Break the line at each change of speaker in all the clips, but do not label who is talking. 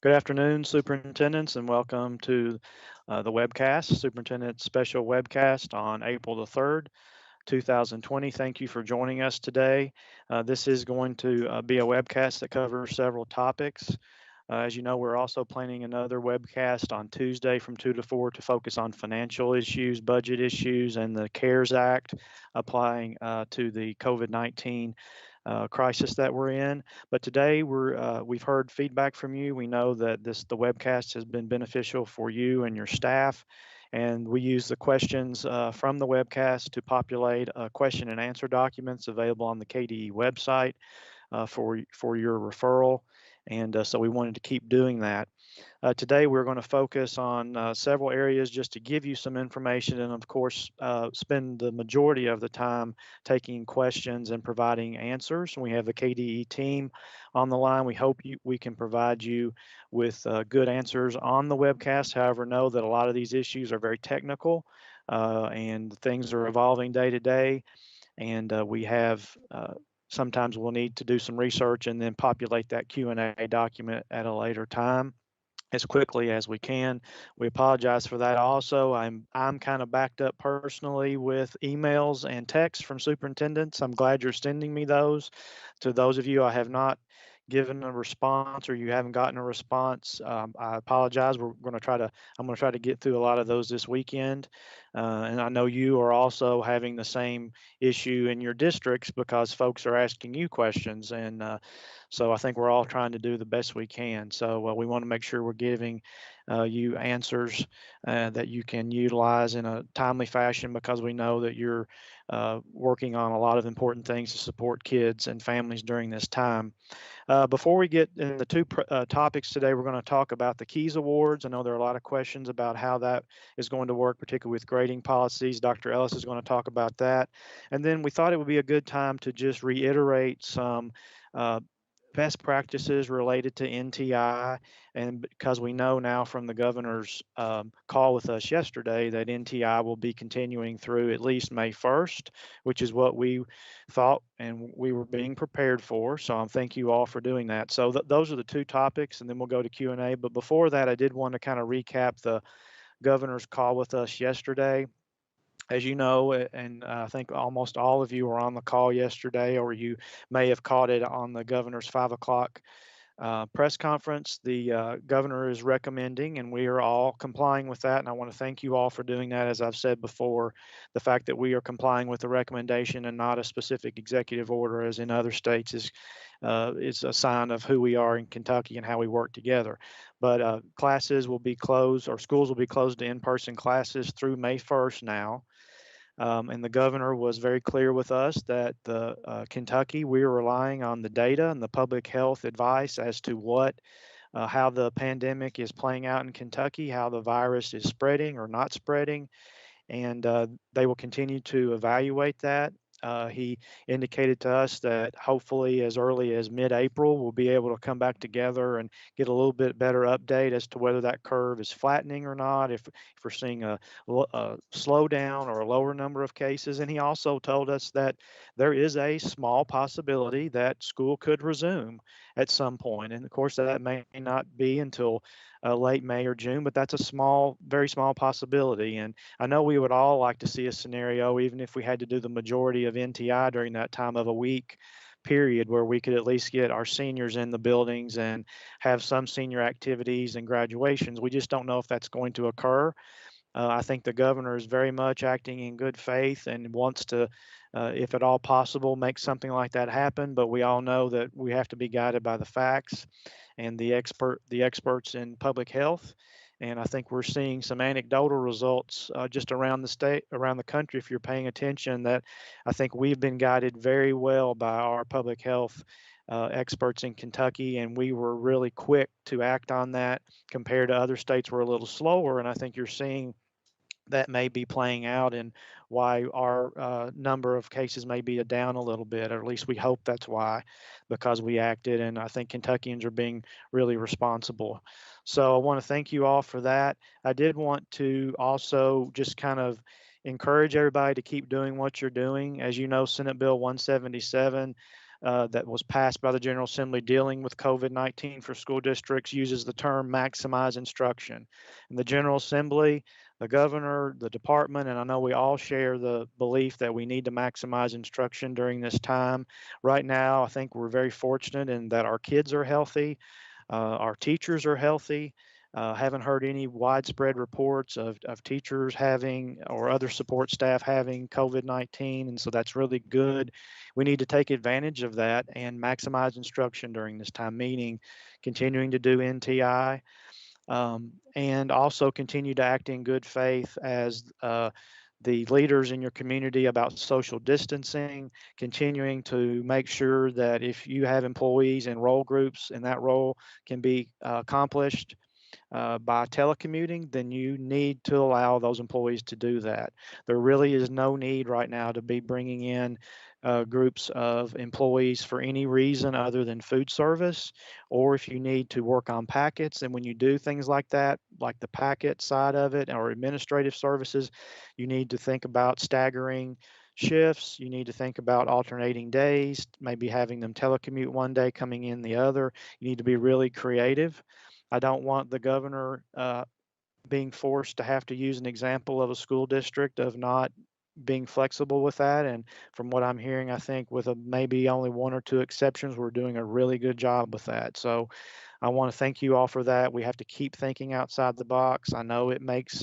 Good afternoon, superintendents, and welcome to the webcast, Superintendent Special Webcast on April the 3rd, 2020. Thank you for joining us today. This is going to be a webcast that covers several topics. As you know, we're also planning another webcast on Tuesday from 2 to 4 to focus on financial issues, budget issues, and the CARES Act applying to the COVID-19 crisis that we're in. But today we've heard feedback from you. We know that the webcast has been beneficial for you and your staff, and we use the questions from the webcast to populate question and answer documents available on the KDE website for your referral. And so we wanted to keep doing that. Today, we're going to focus on several areas just to give you some information and, of course, spend the majority of the time taking questions and providing answers. We have the KDE team on the line. We hope we can provide you with good answers on the webcast. However, know that a lot of these issues are very technical and things are evolving day to day. And we have sometimes we'll need to do some research and then populate that Q&A document at a later time as quickly as we can. We apologize for that also. I'm kind of backed up personally with emails and texts from superintendents. I'm glad you're sending me those. To those of you I have not given a response or you haven't gotten a response, I apologize. I'm going to try to get through a lot of those this weekend. And I know you are also having the same issue in your districts because folks are asking you questions. And so I think we're all trying to do the best we can. So we want to make sure we're giving you answers that you can utilize in a timely fashion because we know that you're working on a lot of important things to support kids and families during this time. Before we get in the two topics today, we're going to talk about the KEYS Awards. I know there are a lot of questions about how that is going to work, particularly with grading policies. Dr. Ellis is going to talk about that. And then we thought it would be a good time to just reiterate some uh, best practices related to NTI. And because we know now from the governor's call with us yesterday that NTI will be continuing through at least May 1st, which is what we thought and we were being prepared for. So thank you all for doing that. So those are the two topics, and then we'll go to Q&A. But before that, I did want to kind of recap the governor's call with us yesterday. As you know, and I think almost all of you were on the call yesterday, or you may have caught it on the governor's 5 o'clock press conference. The governor is recommending, and we are all complying with that. And I want to thank you all for doing that. As I've said before, the fact that we are complying with the recommendation and not a specific executive order, as in other states, is a sign of who we are in Kentucky and how we work together. But classes will be closed, or schools will be closed to in-person classes through May 1st now. And the governor was very clear with us that the Kentucky, we are relying on the data and the public health advice as to how the pandemic is playing out in Kentucky, how the virus is spreading or not spreading, and they will continue to evaluate that. He indicated to us that hopefully as early as mid-April, we'll be able to come back together and get a little bit better update as to whether that curve is flattening or not, if we're seeing a slowdown or a lower number of cases. And he also told us that there is a small possibility that school could resume at some point. And of course, that may not be until late May or June, but that's a very small possibility. And I know we would all like to see a scenario, even if we had to do the majority of NTI during that time of a week period, where we could at least get our seniors in the buildings and have some senior activities and graduations. We just don't know if that's going to occur. I think the governor is very much acting in good faith and wants to, if at all possible, make something like that happen. But we all know that we have to be guided by the facts and the experts in public health. And I think we're seeing some anecdotal results just around the state, around the country, if you're paying attention, that I think we've been guided very well by our public health experts in Kentucky, and we were really quick to act on that compared to other states. We're a little slower, and I think you're seeing that may be playing out and why our number of cases may be down a little bit, or at least we hope that's why, because we acted. And I think Kentuckians are being really responsible. So I want to thank you all for that. I did want to also just kind of encourage everybody to keep doing what you're doing. As you know, Senate Bill 177 that was passed by the General Assembly dealing with COVID-19 for school districts uses the term maximize instruction. And the General Assembly, the governor, the department, and I know we all share the belief that we need to maximize instruction during this time. Right now, I think we're very fortunate in that our kids are healthy, our teachers are healthy. Haven't heard any widespread reports of teachers having or other support staff having COVID-19, and so that's really good. We need to take advantage of that and maximize instruction during this time, meaning continuing to do NTI, and also continue to act in good faith as the leaders in your community about social distancing, continuing to make sure that if you have employees in role groups and that role can be accomplished by telecommuting, then you need to allow those employees to do that. There really is no need right now to be bringing in groups of employees for any reason other than food service, or if you need to work on packets. And when you do things like that, like the packet side of it or administrative services, you need to think about staggering shifts. You need to think about alternating days, maybe having them telecommute one day, coming in the other. You need to be really creative. I don't want the governor being forced to have to use an example of a school district of not being flexible with that. And from what I'm hearing, I think with maybe only one or two exceptions, we're doing a really good job with that. So I want to thank you all for that. We have to keep thinking outside the box. I know it makes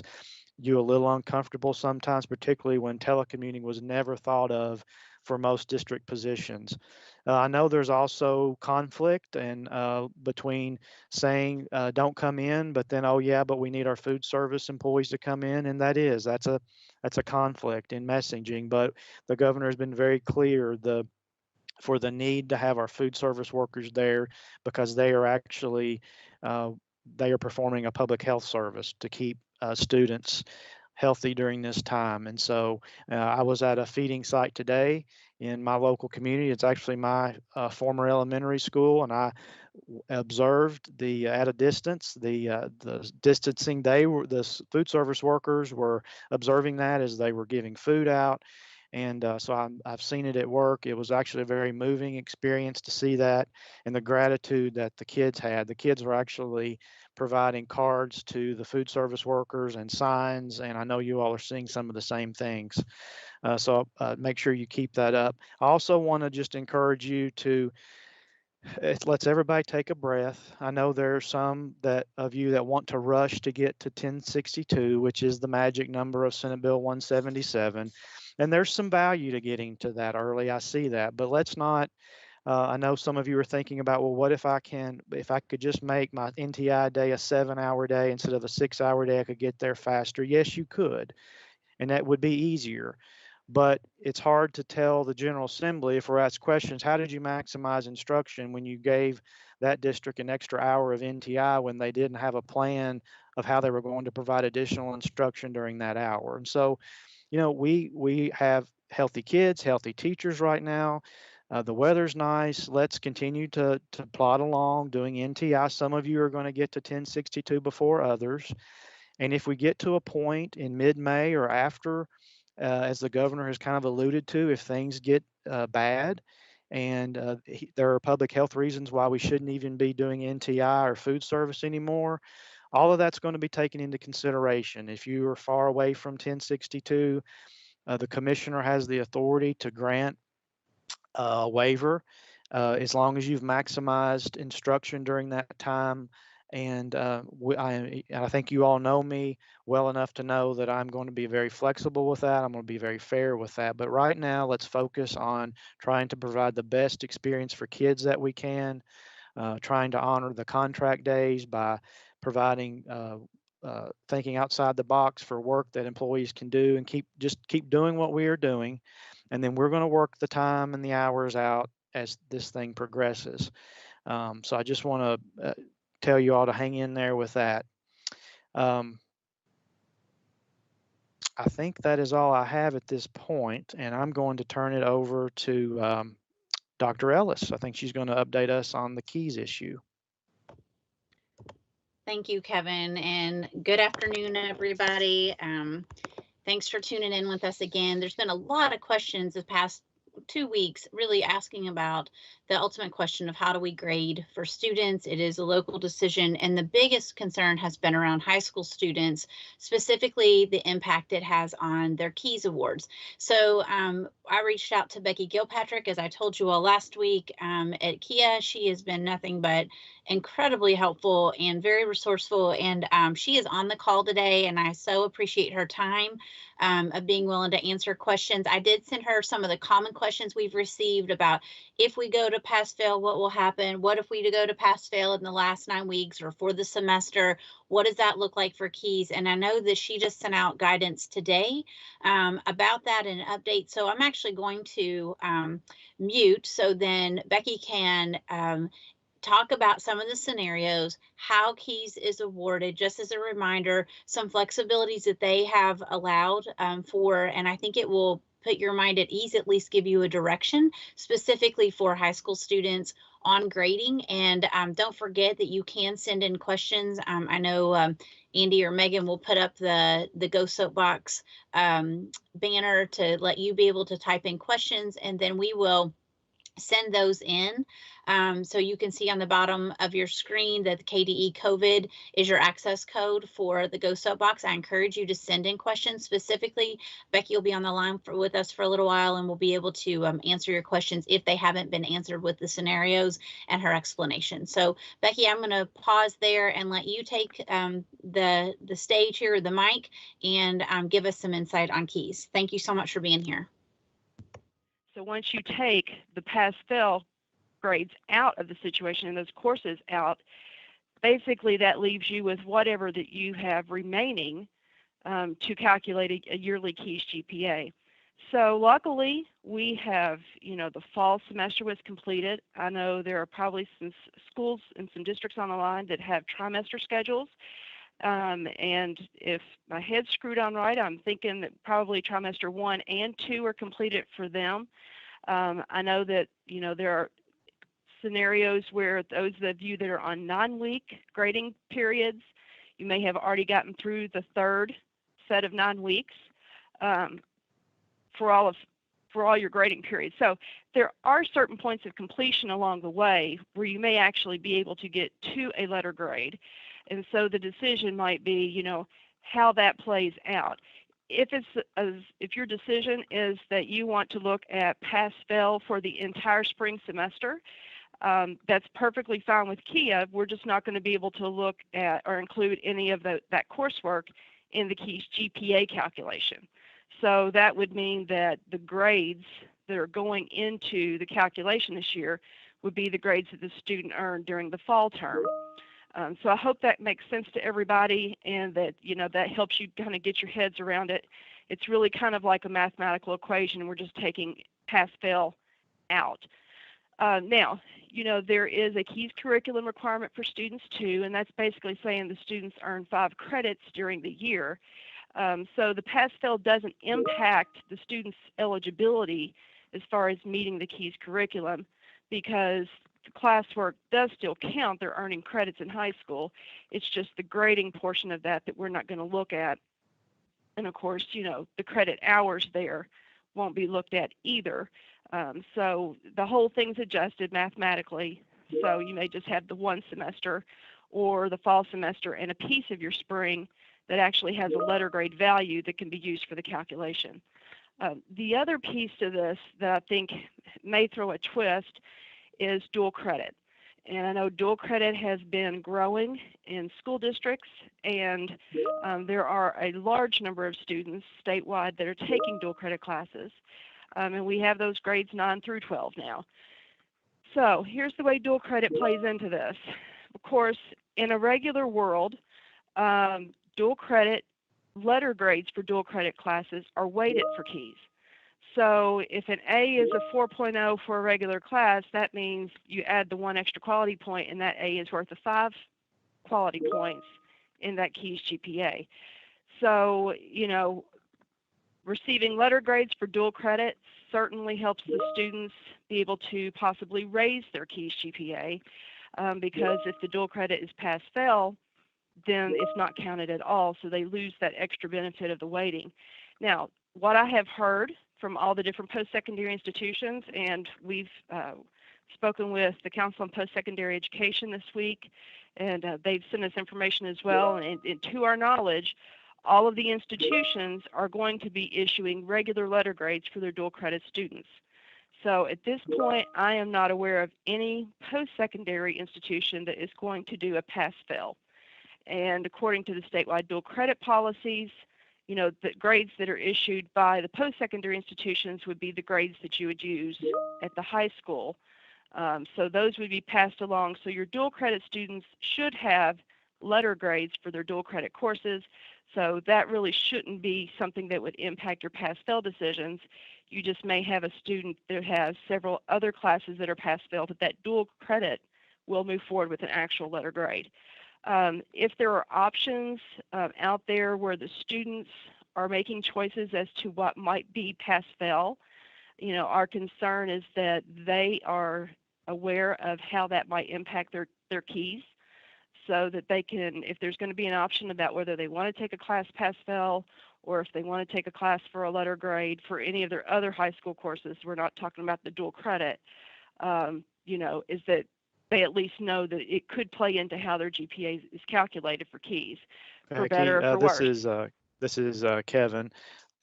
you a little uncomfortable sometimes, particularly when telecommuting was never thought of for most district positions. I know there's also conflict and between saying don't come in, but then oh yeah, but we need our food service employees to come in, and that's a conflict in messaging. But the governor has been very clear for the need to have our food service workers there because they are actually uh, they are performing a public health service to keep students healthy during this time. And so I was at a feeding site today in my local community. It's actually my former elementary school, and I observed at a distance the distancing. The food service workers were observing that as they were giving food out. And so I've seen it at work. It was actually a very moving experience to see that and the gratitude that the kids had. The kids were actually providing cards to the food service workers and signs, and I know you all are seeing some of the same things. So make sure you keep that up. I also want to just encourage you to it lets everybody take a breath. I know there are some that of you that want to rush to get to 1062, which is the magic number of Senate Bill 177. And there's some value to getting to that early. I see that, but let's not. I know some of you are thinking about, well, what if if I could just make my NTI day a 7-hour day instead of a 6-hour day, I could get there faster. Yes, you could, and that would be easier. But it's hard to tell the General Assembly if we're asked questions, how did you maximize instruction when you gave that district an extra hour of NTI when they didn't have a plan of how they were going to provide additional instruction during that hour? And so, we have healthy kids, healthy teachers right now. The weather's nice. Let's continue to plod along doing NTI. Some of you are going to get to 1062 before others. And if we get to a point in mid-May or after, as the governor has kind of alluded to, if things get bad and there are public health reasons why we shouldn't even be doing NTI or food service anymore, all of that's going to be taken into consideration. If you are far away from 1062, the commissioner has the authority to grant waiver as long as you've maximized instruction during that time. And I think you all know me well enough to know that I'm going to be very flexible with that. I'm going to be very fair with that. But right now, let's focus on trying to provide the best experience for kids that we can, trying to honor the contract days by providing thinking outside the box for work that employees can do and keep doing what we are doing. And then we're going to work the time and the hours out as this thing progresses. So I just want to tell you all to hang in there with that. I think that is all I have at this point, and I'm going to turn it over to Dr. Ellis. I think she's going to update us on the keys issue.
Thank you, Kevin, and good afternoon, everybody. Thanks for tuning in with us again. There's been a lot of questions the past 2 weeks really asking about the ultimate question of how do we grade for students. It is a local decision, and the biggest concern has been around high school students, specifically the impact it has on their KEYS awards. So I reached out to Becky Gilpatrick, as I told you all last week, at Kia. She has been nothing but incredibly helpful and very resourceful, and she is on the call today, and I so appreciate her time of being willing to answer questions. I did send her some of the common questions we've received about if we go to pass fail, what will happen? What if we go to pass fail in the last 9 weeks or for the semester? What does that look like for KEYS? And I know that she just sent out guidance today about that and an update. So I'm actually going to mute so then Becky can talk about some of the scenarios, how KEYS is awarded, just as a reminder, some flexibilities that they have allowed for, and I think it will put your mind at ease, at least give you a direction specifically for high school students on grading. And don't forget that you can send in questions. I know Andy or Megan will put up the Go Soapbox banner to let you be able to type in questions, and then we will send those in. So you can see on the bottom of your screen that the KDE COVID is your access code for the Go Soapbox. I encourage you to send in questions specifically. Becky will be on the line with us for a little while, and we'll be able to answer your questions if they haven't been answered with the scenarios and her explanation. So Becky, I'm going to pause there and let you take the stage here, or the mic, and give us some insight on KEYS. Thank you so much for being here.
So once you take the pass-fail grades out of the situation and those courses out, basically that leaves you with whatever that you have remaining to calculate a yearly KEYS GPA. So luckily we have, the fall semester was completed. I know there are probably some schools and some districts on the line that have trimester schedules. And if my head's screwed on right, I'm thinking that probably trimester 1 and 2 are completed for them. I know that, there are scenarios where those of you that are on 9-week grading periods, you may have already gotten through the third set of 9 weeks for all your grading periods. So there are certain points of completion along the way where you may actually be able to get to a letter grade. And so the decision might be, how that plays out. If your decision is that you want to look at pass-fail for the entire spring semester, that's perfectly fine with KEYA. We're just not going to be able to look at or include any of that coursework in the KEYS GPA calculation. So that would mean that the grades that are going into the calculation this year would be the grades that the student earned during the fall term. So I hope that makes sense to everybody, and that that helps you kind of get your heads around it. It's really kind of like a mathematical equation. We're just taking pass-fail out. Now, there is a KEYS curriculum requirement for students too, and that's basically saying the students earn 5 credits during the year. So the pass-fail doesn't impact the student's eligibility as far as meeting the KEYS curriculum, because the classwork does still count. They're earning credits in high school. It's just the grading portion of that we're not going to look at. And of course, the credit hours there won't be looked at either. So the whole thing's adjusted mathematically. So you may just have the one semester or the fall semester and a piece of your spring that actually has a letter grade value that can be used for the calculation. The other piece to this that I think may throw a twist is dual credit. And I know dual credit has been growing in school districts, and there are a large number of students statewide that are taking dual credit classes. And we have those grades 9 through 12 now. So here's the way dual credit plays into this. Of course, in a regular world, dual credit letter grades for dual credit classes are weighted for KEYS. So if an A is a 4.0 for a regular class, that means you add the 1 extra quality point, and that A is worth 5 quality points in that KEYS GPA. So, receiving letter grades for dual credit certainly helps the students be able to possibly raise their KEYS GPA, because if the dual credit is pass-fail, then it's not counted at all, so they lose that extra benefit of the weighting. Now, what I have heard from all the different post-secondary institutions, and we've spoken with the Council on Post-Secondary Education this week, and they've sent us information as well. And to our knowledge, all of the institutions are going to be issuing regular letter grades for their dual credit students. So at this point, I am not aware of any post-secondary institution that is going to do a pass-fail. And according to the statewide dual credit policies, you know, the grades that are issued by the post-secondary institutions would be the grades that you would use at the high school. So those would be passed along. So your dual credit students should have letter grades for their dual credit courses. So that really shouldn't be something that would impact your pass-fail decisions. You just may have a student that has several other classes that are pass-fail, but that dual credit will move forward with an actual letter grade. If there are options out there where the students are making choices as to what might be pass-fail, you know, our concern is that they are aware of how that might impact their keys, so that they can, if there's going to be an option about whether they want to take a class pass-fail or if they want to take a class for a letter grade for any of their other high school courses, we're not talking about the dual credit, you know, is that they at least know that it could play into how their GPA is calculated for keys, for better or for worse.
This is Kevin.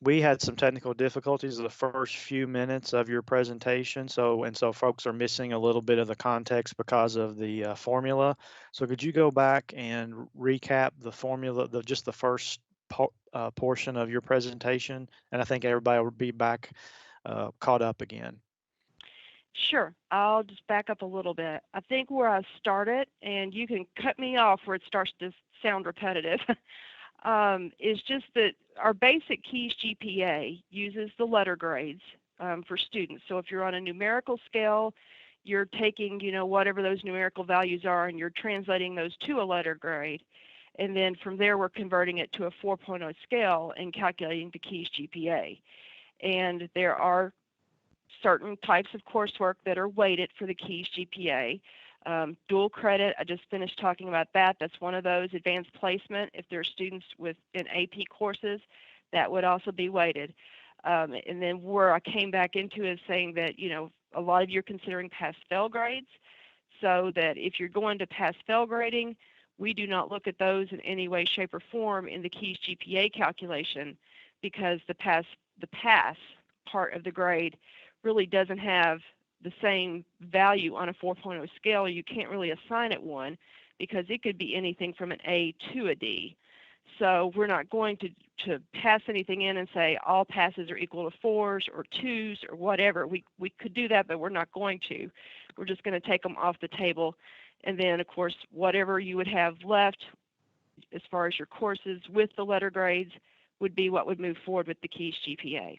We had some technical difficulties the first few minutes of your presentation, so folks are missing a little bit of the context because of the formula. So could you go back and recap the formula, just the first portion of your presentation, and I think everybody will be back caught up again.
Sure. I'll just back up a little bit. I think where I started, and you can cut me off where it starts to sound repetitive, is just that our basic KEYS GPA uses the letter grades for students. So if you're on a numerical scale, you're taking, you know, whatever those numerical values are, and you're translating those to a letter grade. And then from there, we're converting it to a 4.0 scale and calculating the KEYS GPA. And there are certain types of coursework that are weighted for the KEYS GPA. Dual credit, I just finished talking about that. That's one of those. Advanced placement, if there are students in AP courses, that would also be weighted. And then where I came back into is saying that, you know, a lot of you are considering pass-fail grades, so that if you're going to pass-fail grading, we do not look at those in any way, shape, or form in the KEYS GPA calculation, because the pass part of the grade really doesn't have the same value on a 4.0 scale. You can't really assign it one, because it could be anything from an A to a D. So we're not going to pass anything in and say all passes are equal to 4s or 2s or whatever. We could do that, but we're not going to. We're just going to take them off the table. And then, of course, whatever you would have left as far as your courses with the letter grades would be what would move forward with the KEYS GPA.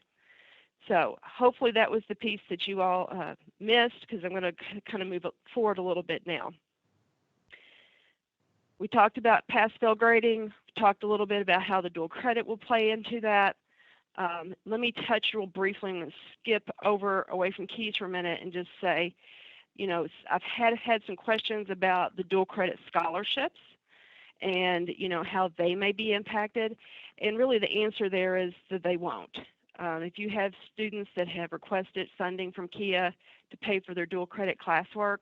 So hopefully that was the piece that you all missed, because I'm going to kind of move forward a little bit now. We talked about pass-fail grading, talked a little bit about how the dual credit will play into that. Let me touch real briefly and skip away from keys for a minute and just say, you know, I've had some questions about the dual credit scholarships and, you know, how they may be impacted. And really the answer there is that they won't. If you have students that have requested funding from KIA to pay for their dual credit classwork,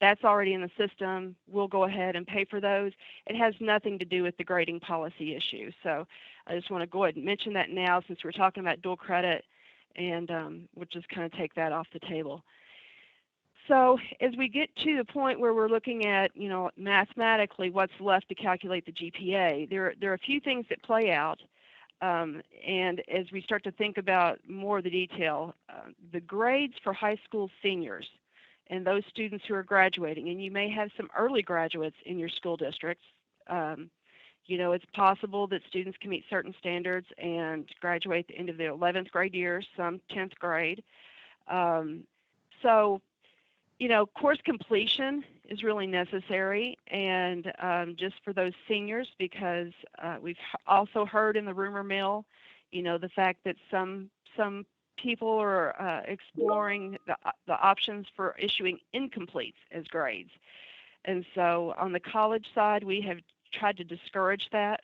that's already in the system. We'll go ahead and pay for those. It has nothing to do with the grading policy issue. So I just want to go ahead and mention that now, since we're talking about dual credit, and we'll just kind of take that off the table. So as we get to the point where we're looking at, you know, mathematically what's left to calculate the GPA, there are a few things that play out. And as we start to think about more of the detail, the grades for high school seniors and those students who are graduating, and you may have some early graduates in your school districts, you know, it's possible that students can meet certain standards and graduate at the end of their 11th grade year, some 10th grade. So, you know, course completion is really necessary, and just for those seniors, because we've also heard in the rumor mill, you know, the fact that some people are exploring the options for issuing incompletes as grades. And so on the college side, we have tried to discourage that.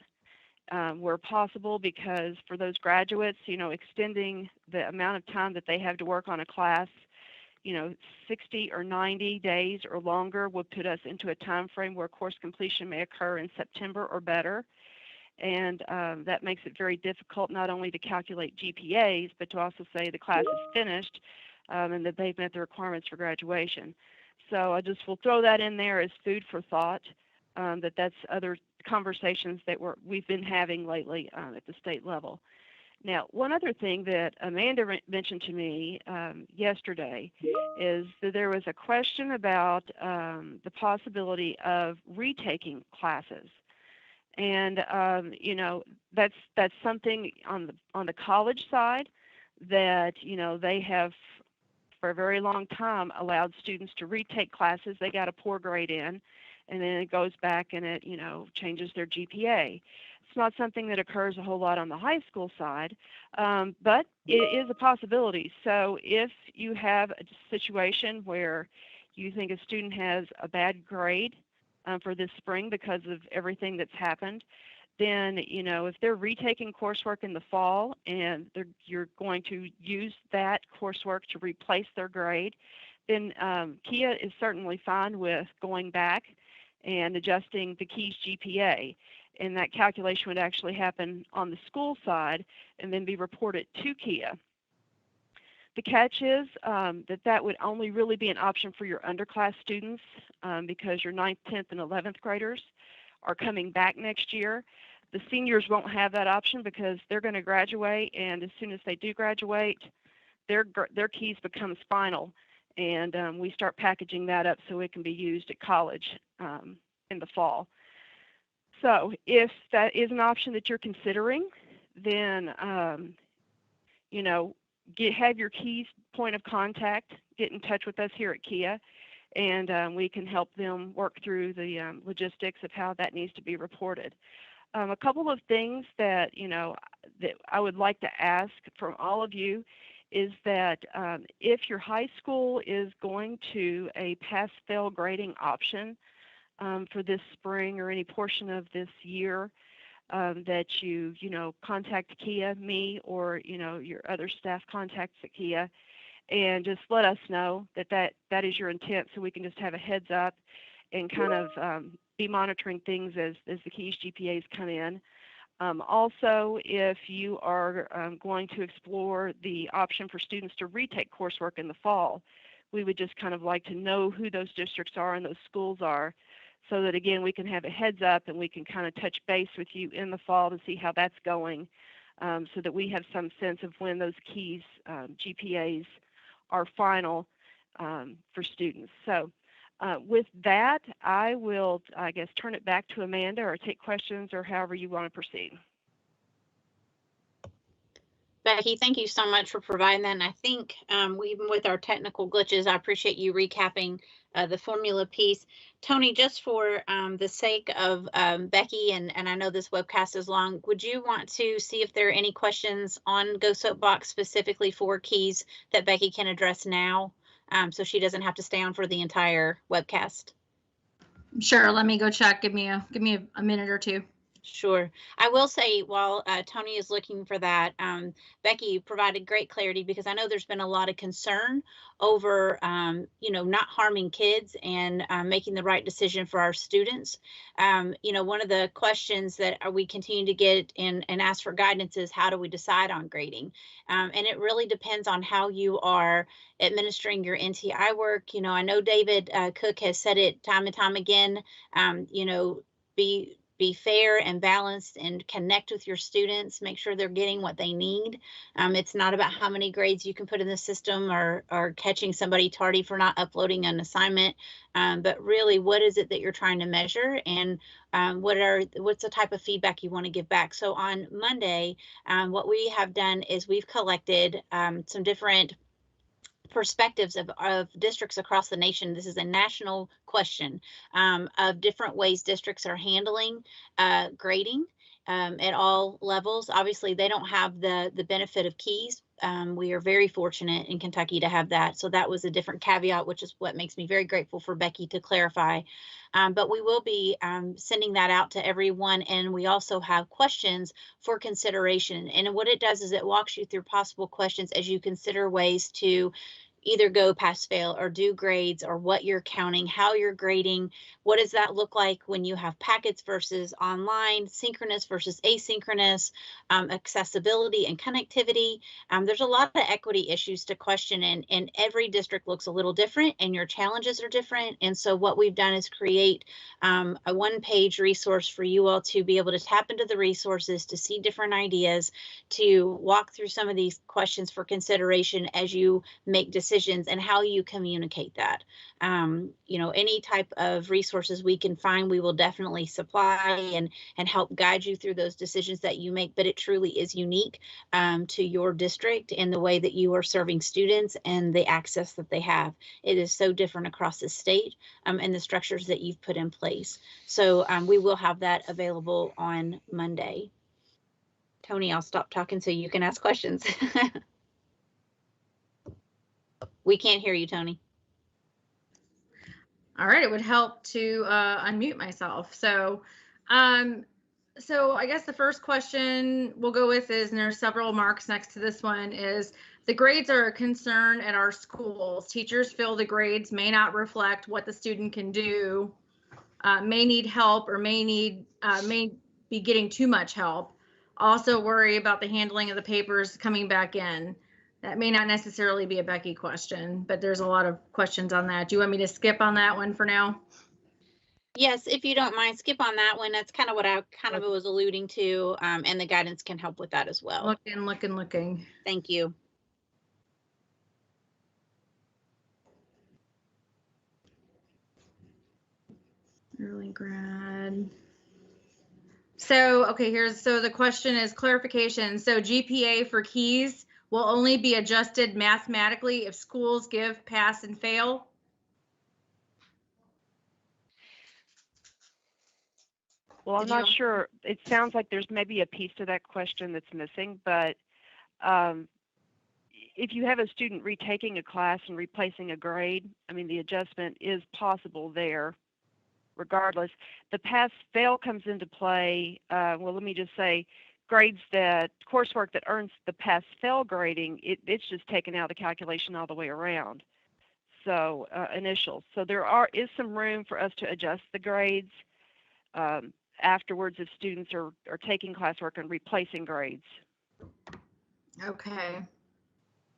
where possible, because for those graduates, extending the amount of time that they have to work on a class, 60 or 90 days or longer would put us into a time frame where course completion may occur in September or better. And that makes it very difficult not only to calculate GPAs, but to also say the class is finished and that they've met the requirements for graduation. So I just will throw that in there as food for thought, that's other conversations that we've been having lately at the state level. Now, one other thing that Amanda mentioned to me yesterday is that there was a question about the possibility of retaking classes. And that's something on the college side that they have for a very long time allowed students to retake classes they got a poor grade in, and then it goes back and it changes their GPA. It's not something that occurs a whole lot on the high school side, but it is a possibility. So if you have a situation where you think a student has a bad grade for this spring because of everything that's happened, then if they're retaking coursework in the fall and you're going to use that coursework to replace their grade, then KIA is certainly fine with going back and adjusting the KEYS GPA. And that calculation would actually happen on the school side and then be reported to KIA. The catch is that would only really be an option for your underclass students because your 9th, 10th, and 11th graders are coming back next year. The seniors won't have that option because they're going to graduate, and as soon as they do graduate, their KEYS becomes final, and we start packaging that up so it can be used at college in the fall. So if that is an option that you're considering, then have your KEYS point of contact, get in touch with us here at KIA, and we can help them work through the logistics of how that needs to be reported. A couple of things that that I would like to ask from all of you is that if your high school is going to a pass-fail grading option for this spring or any portion of this year, that you contact KIA, me, or your other staff contacts at KIA, and just let us know that is your intent, so we can just have a heads up and kind of be monitoring things as the KEYS GPAs come in. Also, if you are going to explore the option for students to retake coursework in the fall, we would just kind of like to know who those districts are and those schools are, so that again we can have a heads up and we can kind of touch base with you in the fall to see how that's going, so that we have some sense of when those KEYS GPAs are final for students. So with that, I will, I guess, turn it back to Amanda or take questions or however you want to proceed.
Becky, thank you so much for providing that. And I think even with our technical glitches, I appreciate you recapping the formula piece. Tony, just for the sake of Becky, and I know this webcast is long, would you want to see if there are any questions on Go Soapbox specifically for KEYS that Becky can address now, so she doesn't have to stay on for the entire webcast?
Sure, let me go check. Give me a minute or two.
Sure. I will say, while Tony is looking for that, Becky, you provided great clarity, because I know there's been a lot of concern over, not harming kids and making the right decision for our students. One of the questions that we continue to get and ask for guidance is, how do we decide on grading? And it really depends on how you are administering your NTI work. I know David Cook has said it time and time again, be fair and balanced and connect with your students, make sure they're getting what they need. It's not about how many grades you can put in the system or catching somebody tardy for not uploading an assignment, but really, what is it that you're trying to measure, and what's the type of feedback you want to give back? So on Monday, what we have done is we've collected some different perspectives of districts across the nation. This is a national question of different ways districts are handling grading at all levels. Obviously, they don't have the benefit of KEYS We are very fortunate in Kentucky to have that. So that was a different caveat, which is what makes me very grateful for Becky to clarify. But we will be sending that out to everyone. And we also have questions for consideration. And what it does is it walks you through possible questions as you consider ways to either go pass fail or do grades, or what you're counting, how you're grading. What does that look like when you have packets versus online, synchronous versus asynchronous, accessibility and connectivity. There's a lot of equity issues to question, and every district looks a little different and your challenges are different. And so what we've done is create a one-page resource for you all to be able to tap into the resources, to see different ideas, to walk through some of these questions for consideration as you make decisions and how you communicate that. Any type of resources we can find, we will definitely supply and help guide you through those decisions that you make. But it truly is unique to your district and the way that you are serving students and the access that they have. It is so different across the state and the structures that you've put in place. So we will have that available on Monday. Tony, I'll stop talking so you can ask questions. We can't hear you, Tony.
All right, it would help to unmute myself. So I guess the first question we'll go with is, and there's several marks next to this one, is the grades are a concern at our schools. Teachers feel the grades may not reflect what the student can do, may need help, or may be getting too much help. Also worry about the handling of the papers coming back in. That may not necessarily be a Becky question, but there's a lot of questions on that. Do you want me to skip on that one for now?
Yes, if you don't mind, skip on that one. That's kind of what I was alluding to, and the guidance can help with that as well.
Looking.
Thank you.
Early grad. So, okay, so the question is clarification. So GPA for keys will only be adjusted mathematically if schools give pass and fail?
Well, I'm not sure. It sounds like there's maybe a piece to that question that's missing, but if you have a student retaking a class and replacing a grade, I mean, the adjustment is possible there regardless. The pass-fail comes into play, well, let me just say, coursework that earns the pass-fail grading, it's just taken out of the calculation all the way around. So initials. So there is some room for us to adjust the grades afterwards if students are taking classwork and replacing grades.
Okay.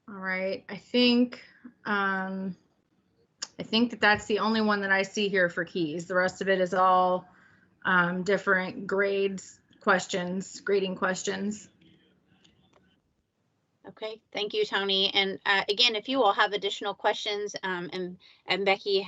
All right. I think that's the only one that I see here for keys. The rest of it is all different grading questions.
Okay, thank you, Tony. And again, if you all have additional questions, and Becky,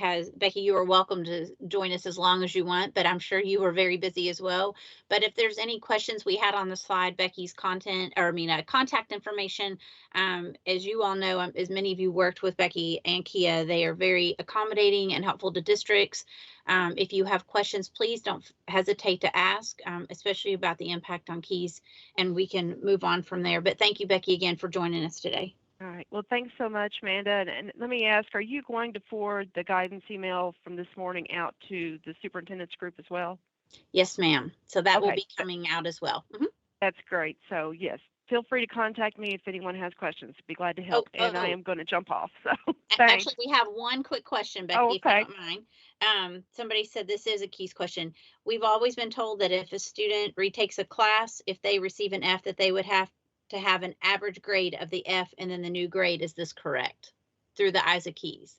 you are welcome to join us as long as you want, but I'm sure you are very busy as well. But if there's any questions, we had on the slide Becky's contact information. As you all know, as many of you worked with Becky and Kia, they are very accommodating and helpful to districts. If you have questions, please don't hesitate to ask, especially about the impact on keys, and we can move on from there. But thank you, Becky, again for joining us today.
All right. Well, thanks so much, Amanda. And let me ask, are you going to forward the guidance email from this morning out to the superintendent's group as well?
Yes, ma'am. So that will be coming out as well. Mm-hmm.
That's great. So yes, feel free to contact me if anyone has questions. Be glad to help. I am going to jump off. So thanks.
Actually, we have one quick question, Becky, if you don't mind. Somebody said this is a keys question. We've always been told that if a student retakes a class, if they receive an F, that they would have to have an average grade of the F and then the new grade. Is this correct? Through the eyes of keys.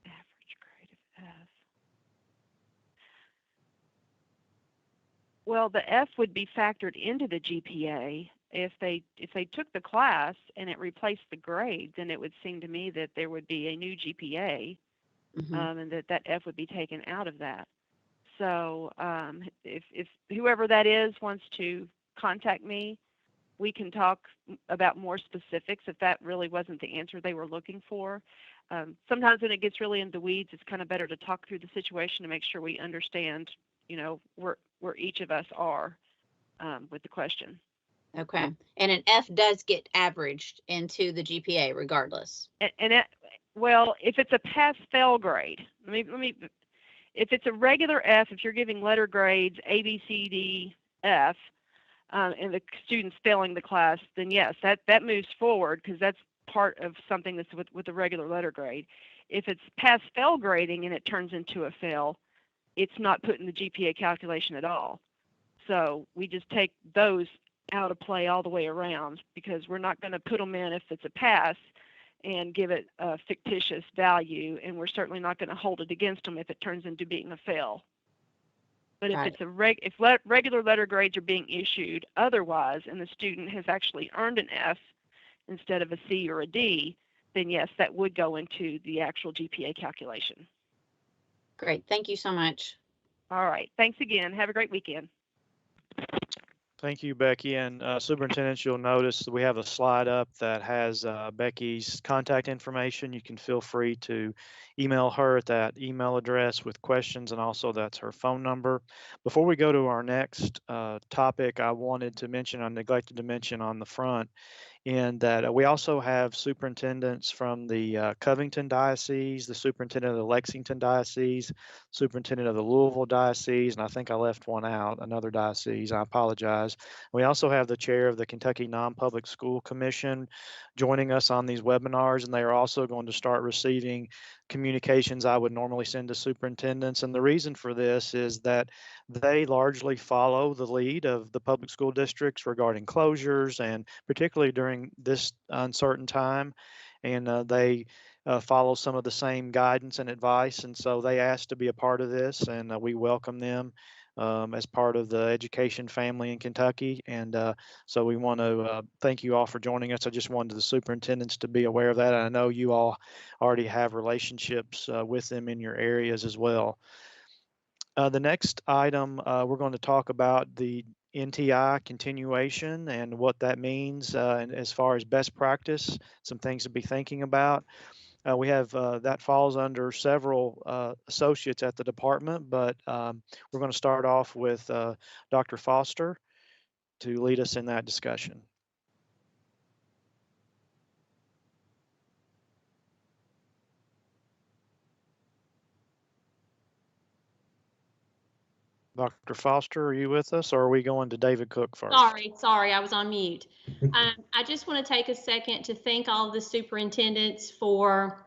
Average grade of F. Well, the F would be factored into the GPA. If they took the class and it replaced the grade, then it would seem to me that there would be a new GPA, and that F would be taken out of that. So if whoever that is wants to contact me, we can talk about more specifics if that really wasn't the answer they were looking for. Sometimes when it gets really into the weeds, it's kind of better to talk through the situation to make sure we understand, where each of us are with the question.
Okay. And an F does get averaged into the GPA regardless.
Well, if it's a pass-fail grade, if it's a regular F, if you're giving letter grades A, B, C, D, F, and the student's failing the class, then yes, that moves forward because that's part of something that's with a regular letter grade. If it's pass-fail grading and it turns into a fail, it's not put in the GPA calculation at all. So we just take those out of play all the way around because we're not going to put them in if it's a pass and give it a fictitious value, and we're certainly not going to hold it against them if it turns into being a fail. But if it's if regular letter grades are being issued otherwise and the student has actually earned an F instead of a C or a D, then yes, that would go into the actual GPA calculation.
Great. Thank you so much.
All right. Thanks again. Have a great weekend.
Thank you, Becky. And superintendents, you'll notice we have a slide up that has Becky's contact information. You can feel free to email her at that email address with questions, and also that's her phone number. Before we go to our next topic, I wanted to mention, I neglected to mention on the front, in that we also have superintendents from the Covington Diocese, the superintendent of the Lexington Diocese, superintendent of the Louisville Diocese, and I think I left one out, another diocese. I apologize. We also have the chair of the Kentucky Non-Public School Commission joining us on these webinars, and they are also going to start receiving communications I would normally send to superintendents. And the reason for this is that they largely follow the lead of the public school districts regarding closures, and particularly during this uncertain time. And they follow some of the same guidance and advice. And so they asked to be a part of this, and we welcome them as part of the education family in Kentucky. And so we want to thank you all for joining us. I just wanted the superintendents to be aware of that. And I know you all already have relationships with them in your areas as well. The next item, we're going to talk about the NTI continuation and what that means, and as far as best practice, some things to be thinking about. We have that falls under several associates at the department, but we're going to start off with Dr. Foster to lead us in that discussion. Dr. Foster, are you with us, or are we going to David Cook first?
Sorry, I was on mute. I just want to take a second to thank all the superintendents for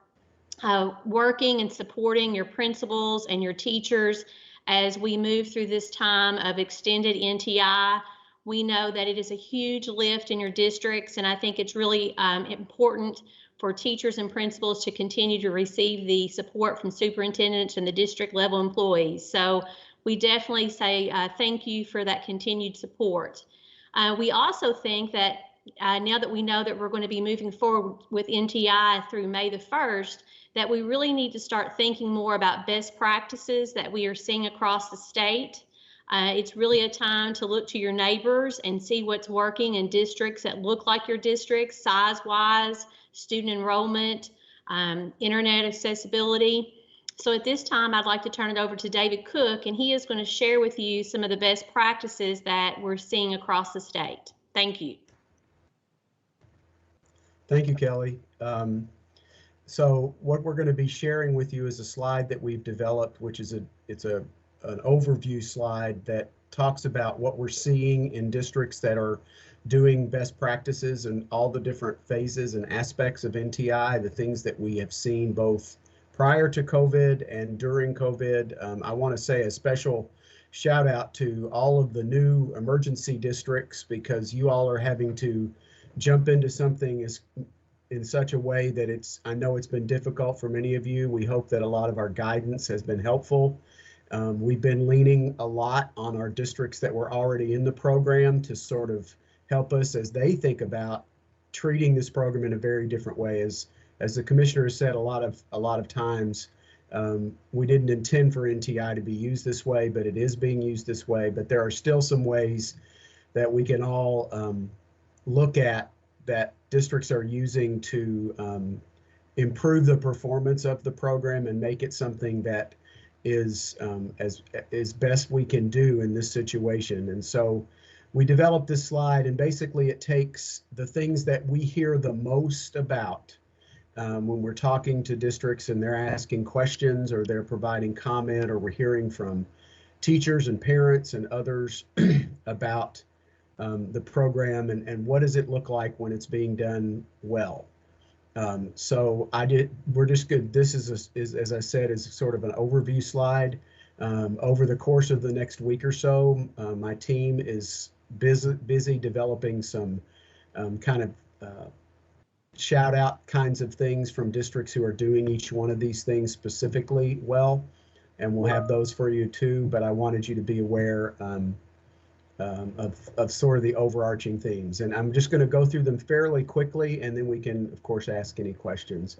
working and supporting your principals and your teachers as we move through this time of extended NTI. We know that it is a huge lift in your districts, and I think it's really important for teachers and principals to continue to receive the support from superintendents and the district level employees. So we definitely say thank you for that continued support. We also think that now that we know that we're going to be moving forward with NTI through May the 1st, that we really need to start thinking more about best practices that we are seeing across the state. It's really a time to look to your neighbors and see what's working in districts that look like your districts, size-wise, student enrollment, internet accessibility. So at this time, I'd like to turn it over to David Cook, and he is going to share with you some of the best practices that we're seeing across the state. Thank you.
Thank you, Kelly. So what we're going to be sharing with you is a slide that we've developed, which is an overview slide that talks about what we're seeing in districts that are doing best practices and all the different phases and aspects of NTI, the things that we have seen both prior to COVID and during COVID. I want to say a special shout out to all of the new emergency districts, because you all are having to jump into something in such a way that I know it's been difficult for many of you. We hope that a lot of our guidance has been helpful. We've been leaning a lot on our districts that were already in the program to sort of help us as they think about treating this program in a very different way. As the commissioner has said a lot of times, we didn't intend for NTI to be used this way, but it is being used this way. But there are still some ways that we can all look at that districts are using to improve the performance of the program and make it something that is as best we can do in this situation. And so we developed this slide, and basically it takes the things that we hear the most about when we're talking to districts and they're asking questions or they're providing comment, or we're hearing from teachers and parents and others about the program and what does it look like when it's being done well. So we're just good. This is as I said, is sort of an overview slide. Over the course of the next week or so, my team is busy developing some kind of shout out kinds of things from districts who are doing each one of these things specifically well, and we'll have those for you too. But I wanted you to be aware of sort of the overarching themes, and I'm just going to go through them fairly quickly, and then we can of course ask any questions.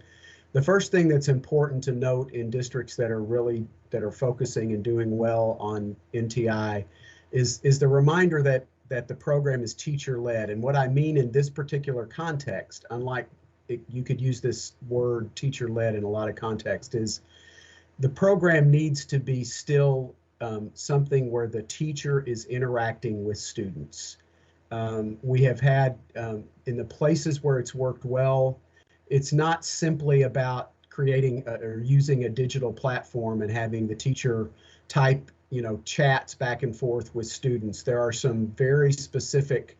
The first thing that's important to note in districts that are focusing and doing well on NTI is the reminder that the program is teacher-led. And what I mean in this particular context, unlike you could use this word teacher-led in a lot of contexts, is the program needs to be still something where the teacher is interacting with students. We have had in the places where it's worked well, it's not simply about creating or using a digital platform and having the teacher type chats back and forth with students. There are some very specific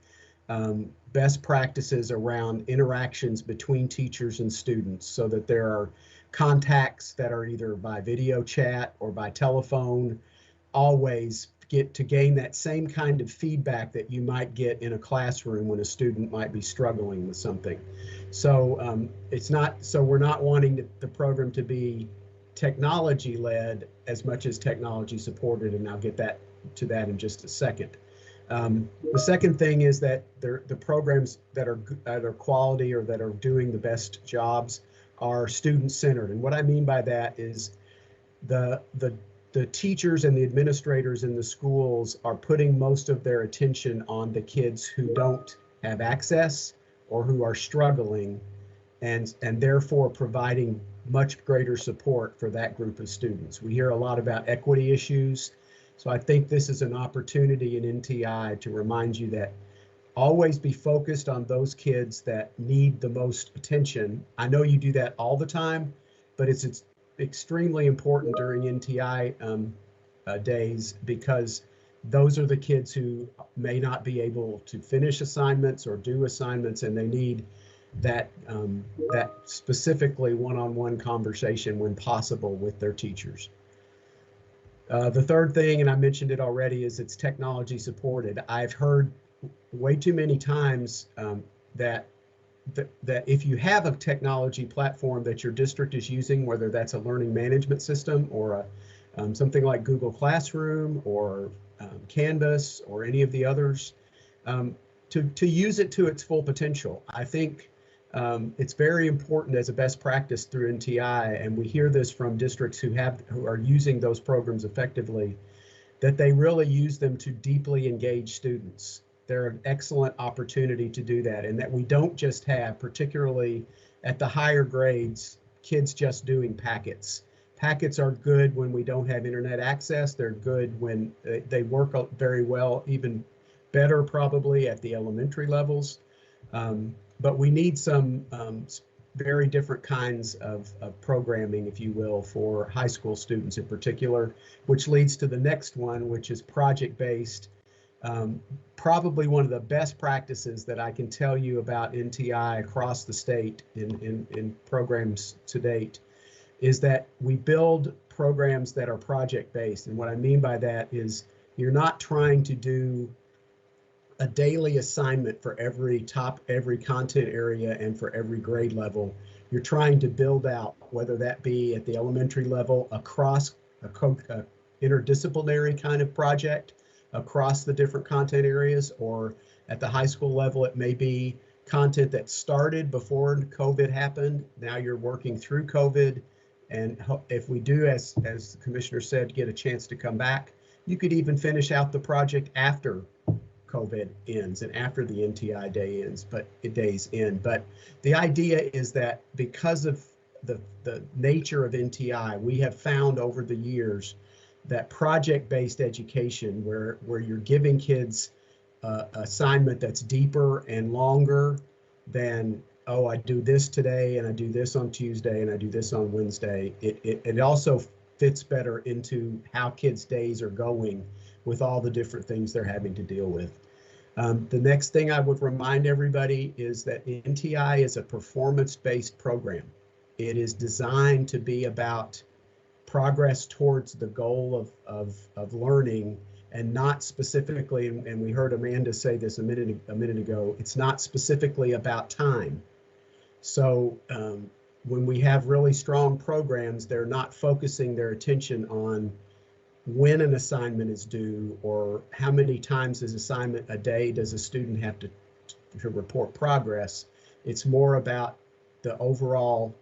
best practices around interactions between teachers and students, so that there are contacts that are either by video chat or by telephone, always to gain that same kind of feedback that you might get in a classroom when a student might be struggling with something. So we're not wanting the program to be technology led as much as technology supported, and I'll get to that in just a second. The second thing is that the programs that are quality or that are doing the best jobs are student centered. And what I mean by that is the teachers and the administrators in the schools are putting most of their attention on the kids who don't have access or who are struggling, and therefore providing much greater support for that group of students. We hear a lot about equity issues, so I think this is an opportunity in NTI to remind you that always be focused on those kids that need the most attention. I know you do that all the time, but it's extremely important during NTI days, because those are the kids who may not be able to finish assignments or do assignments, and they need that specifically one-on-one conversation when possible with their teachers. The third thing, and I mentioned it already, is it's technology supported. I've heard way too many times that if you have a technology platform that your district is using, whether that's a learning management system or something like Google Classroom or Canvas or any of the others, to use it to its full potential. I think it's very important as a best practice through NTI, and we hear this from districts who are using those programs effectively, that they really use them to deeply engage students. They're an excellent opportunity to do that, and that we don't just have, particularly at the higher grades, kids just doing packets. Packets are good when we don't have internet access. They're good when they work very well, even better probably at the elementary levels. But we need some very different kinds of programming, if you will, for high school students in particular, which leads to the next one, which is project-based. Probably one of the best practices that I can tell you about NTI across the state in programs to date is that we build programs that are project-based. And what I mean by that is you're not trying to do a daily assignment for every content area and for every grade level. You're trying to build out, whether that be at the elementary level, across a interdisciplinary kind of project across the different content areas, or at the high school level, it may be content that started before COVID happened. Now you're working through COVID. And if we do, as the commissioner said, get a chance to come back, you could even finish out the project after COVID ends and after the NTI days end. But the idea is that because of the nature of NTI, we have found over the years that project-based education, where you're giving kids assignment that's deeper and longer than, oh, I do this today and I do this on Tuesday and I do this on Wednesday. It also fits better into how kids' days are going with all the different things they're having to deal with. The next thing I would remind everybody is that NTI is a performance-based program. It is designed to be about progress towards the goal of learning, and not specifically, and we heard Amanda say this a minute ago, it's not specifically about time. So when we have really strong programs, they're not focusing their attention on when an assignment is due or how many times a day does a student have to report progress. It's more about the overall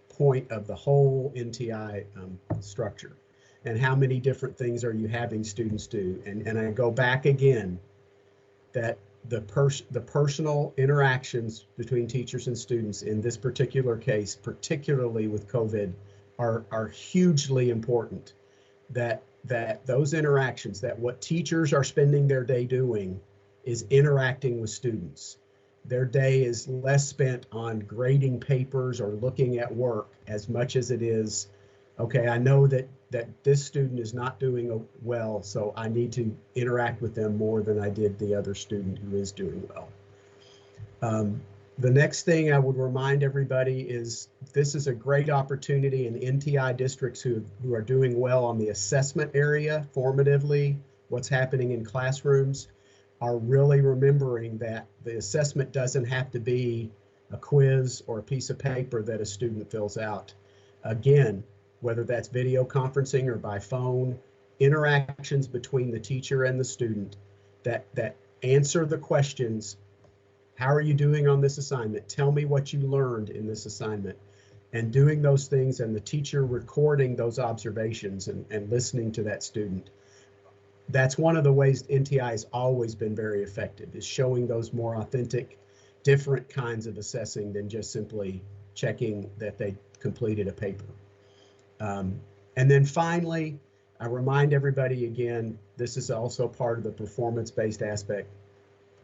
point of the whole NTI structure and how many different things are you having students do. And I go back again, that the personal interactions between teachers and students in this particular case, particularly with COVID, are hugely important. That those interactions, that what teachers are spending their day doing is interacting with students. Their day is less spent on grading papers or looking at work as much as it is, okay, I know that this student is not doing well, so I need to interact with them more than I did the other student who is doing well. The next thing I would remind everybody is this is a great opportunity in NTI districts who are doing well on the assessment area, formatively, what's happening in classrooms, are really remembering that the assessment doesn't have to be a quiz or a piece of paper that a student fills out. Again, whether that's video conferencing or by phone, interactions between the teacher and the student that answer the questions. How are you doing on this assignment? Tell me what you learned in this assignment. And doing those things, and the teacher recording those observations and listening to that student. That's one of the ways NTI has always been very effective, is showing those more authentic, different kinds of assessing than just simply checking that they completed a paper. And then finally, I remind everybody again, this is also part of the performance-based aspect.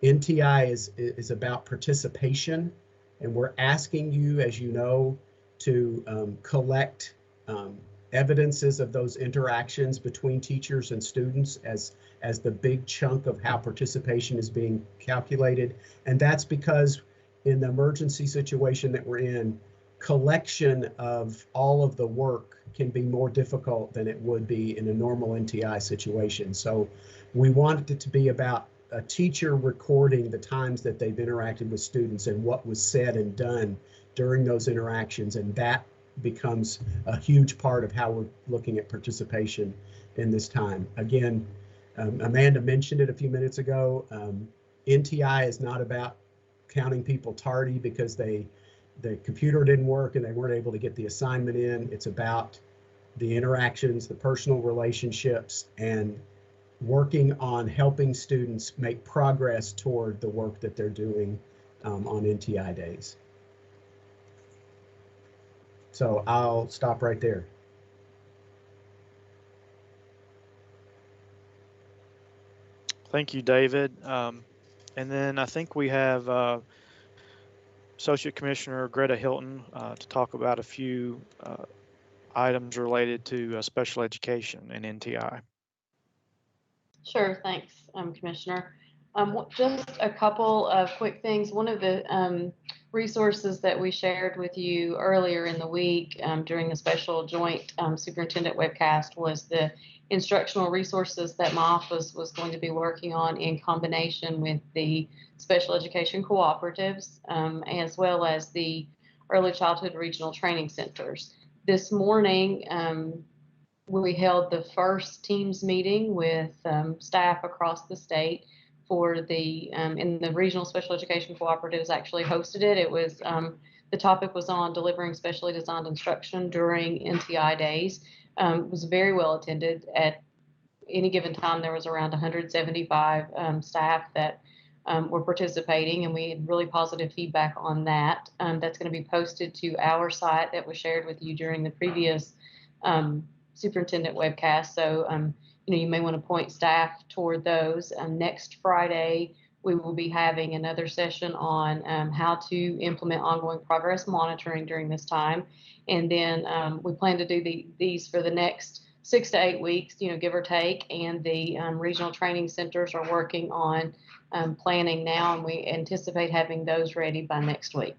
NTI is about participation, and we're asking you, as you know, to collect evidences of those interactions between teachers and students as the big chunk of how participation is being calculated. And that's because in the emergency situation that we're in, collection of all of the work can be more difficult than it would be in a normal NTI situation. So we wanted it to be about a teacher recording the times that they've interacted with students and what was said and done during those interactions, and that becomes a huge part of how we're looking at participation in this time. Again, Amanda mentioned it a few minutes ago. NTI is not about counting people tardy because the computer didn't work and they weren't able to get the assignment in. It's about the interactions, the personal relationships, and working on helping students make progress toward the work that they're doing on NTI days. So I'll stop right there.
Thank you, David. And then I think we have Associate Commissioner Greta Hilton to talk about a few items related to special education and NTI.
Sure, thanks, Commissioner. Just a couple of quick things. One of the resources that we shared with you earlier in the week during the special joint superintendent webcast was the instructional resources that my office was going to be working on in combination with the special education cooperatives, as well as the early childhood regional training centers. This morning, we held the first Teams meeting with staff across the state for the, and the regional special education cooperatives actually hosted it. It was, the topic was on delivering specially designed instruction during NTI days. It was very well attended. At any given time, there was around 175 staff that were participating, and we had really positive feedback on that. That's going to be posted to our site that was shared with you during the previous superintendent webcast. So you may want to point staff toward those. Next Friday, we will be having another session on how to implement ongoing progress monitoring during this time. And then we plan to do these for the next 6 to 8 weeks, give or take. And the regional training centers are working on planning now, and we anticipate having those ready by next week.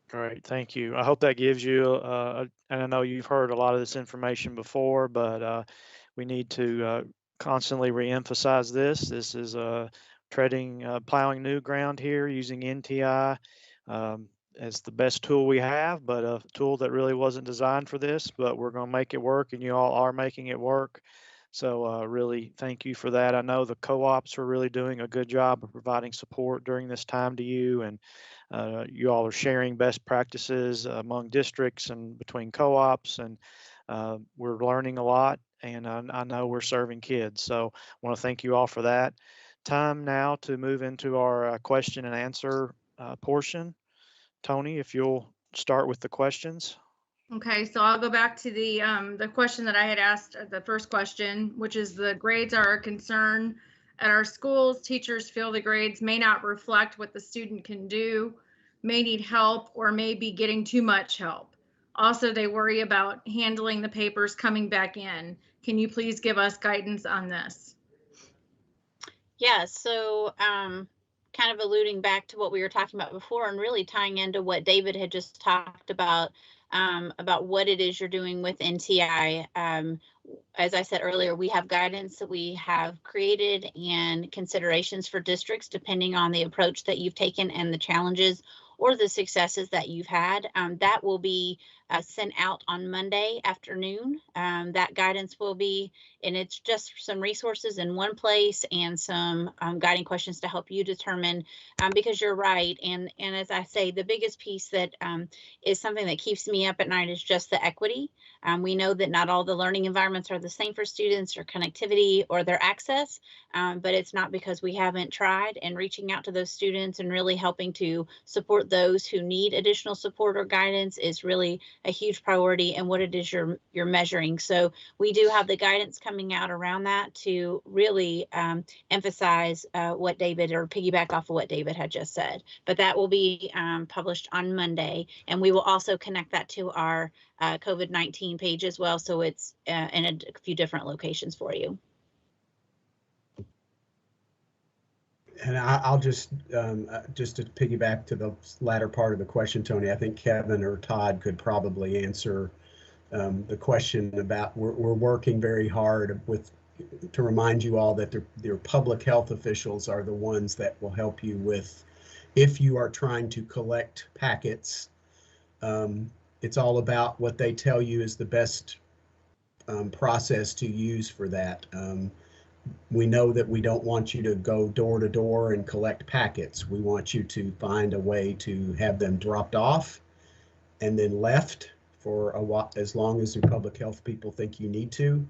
Great, thank you. I hope that gives you, and I know you've heard a lot of this information before, but we need to constantly reemphasize this. This is plowing new ground here using NTI as the best tool we have, but a tool that really wasn't designed for this, but we're going to make it work, and you all are making it work. So really thank you for that. I know the co-ops are really doing a good job of providing support during this time to you, and you all are sharing best practices among districts and between co-ops, and we're learning a lot, and I know we're serving kids. So I want to thank you all for that. Time now to move into our question and answer portion. Tony, if you'll start with the questions.
Okay, so I'll go back to the question that I had asked, the first question, which is the grades are a concern at our schools. Teachers feel the grades may not reflect what the student can do, may need help, or may be getting too much help. Also, they worry about handling the papers coming back in. Can you please give us guidance on this?
Yeah, so kind of alluding back to what we were talking about before, and really tying into what David had just talked about what it is you're doing with NTI. As I said earlier, we have guidance that we have created and considerations for districts depending on the approach that you've taken and the challenges or the successes that you've had. That will be sent out on Monday afternoon. That guidance will be, and it's just some resources in one place and some guiding questions to help you determine, because you're right. And as I say, the biggest piece that is something that keeps me up at night is just the equity. We know that not all the learning environments are the same for students, or connectivity or their access, but it's not because we haven't tried, and reaching out to those students and really helping to support those who need additional support or guidance is really a huge priority, and what it is you're measuring. So we do have the guidance coming out around that to really emphasize what David, or piggyback off of what David had just said. But that will be published on Monday, and we will also connect that to our COVID-19 page as well, so it's in a few different locations for you.
And I'll just to piggyback to the latter part of the question, Tony, I think Kevin or Todd could probably answer the question about, we're working very hard to remind you all that their public health officials are the ones that will help you with, if you are trying to collect packets. It's all about what they tell you is the best process to use for that. We know that we don't want you to go door to door and collect packets. We want you to find a way to have them dropped off and then left for a while, as long as your public health people think you need to.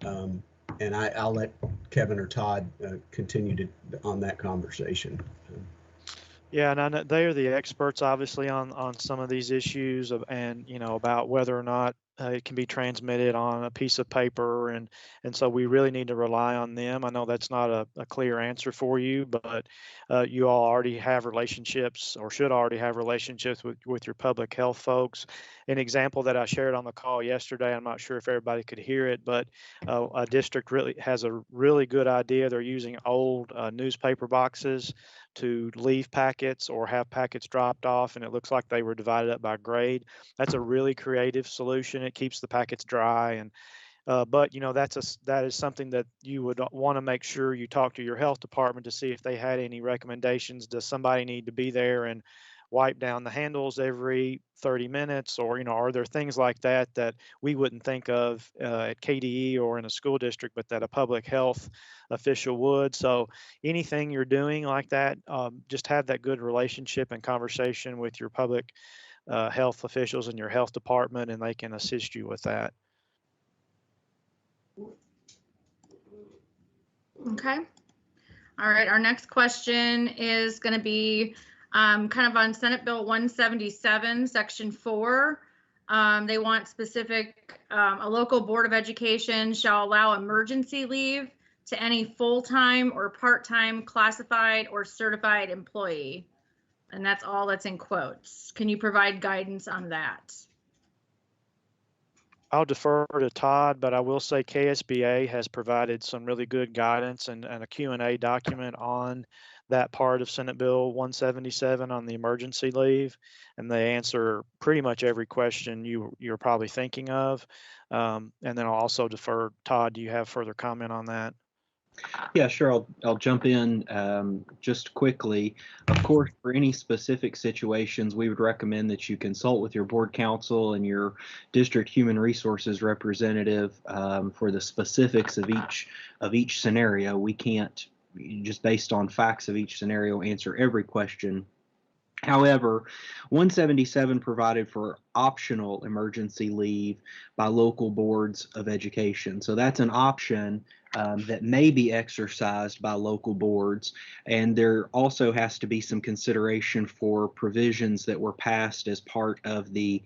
And I'll let Kevin or Todd continue on that conversation.
Yeah, and I know they are the experts, obviously, on some of these issues and about whether or not it can be transmitted on a piece of paper, and so we really need to rely on them. I know that's not a clear answer for you, but you all already have relationships, or should already have relationships with your public health folks. An example that I shared on the call yesterday, I'm not sure if everybody could hear it, but a district really has a really good idea. They're using old newspaper boxes to leave packets or have packets dropped off, and it looks like they were divided up by grade. That's a really creative solution. It keeps the packets dry, and but that is something that you would want to make sure you talk to your health department to see if they had any recommendations. Does somebody need to be there and wipe down the handles every 30 minutes, or are there things like that that we wouldn't think of at KDE or in a school district, but that a public health official would? So anything you're doing like that, just have that good relationship and conversation with your public health officials in your health department, and they can assist you with that.
Okay. All right. Our next question is going to be kind of on Senate Bill 177, Section 4. They want specific, a local board of education shall allow emergency leave to any full-time or part-time classified or certified employee. And that's all that's in quotes. Can you provide guidance on that?
I'll defer to Todd, but I will say KSBA has provided some really good guidance and a Q&A document on that part of Senate Bill 177 on the emergency leave, and they answer pretty much every question you're probably thinking of. And then I'll also defer. Todd, do you have further comment on that?
Yeah, sure. I'll jump in just quickly. Of course, for any specific situations, we would recommend that you consult with your board counsel and your district human resources representative for the specifics of each scenario. We can't, just based on facts of each scenario, answer every question. However, 177 provided for optional emergency leave by local boards of education. So that's an option that may be exercised by local boards. And there also has to be some consideration for provisions that were passed as part of the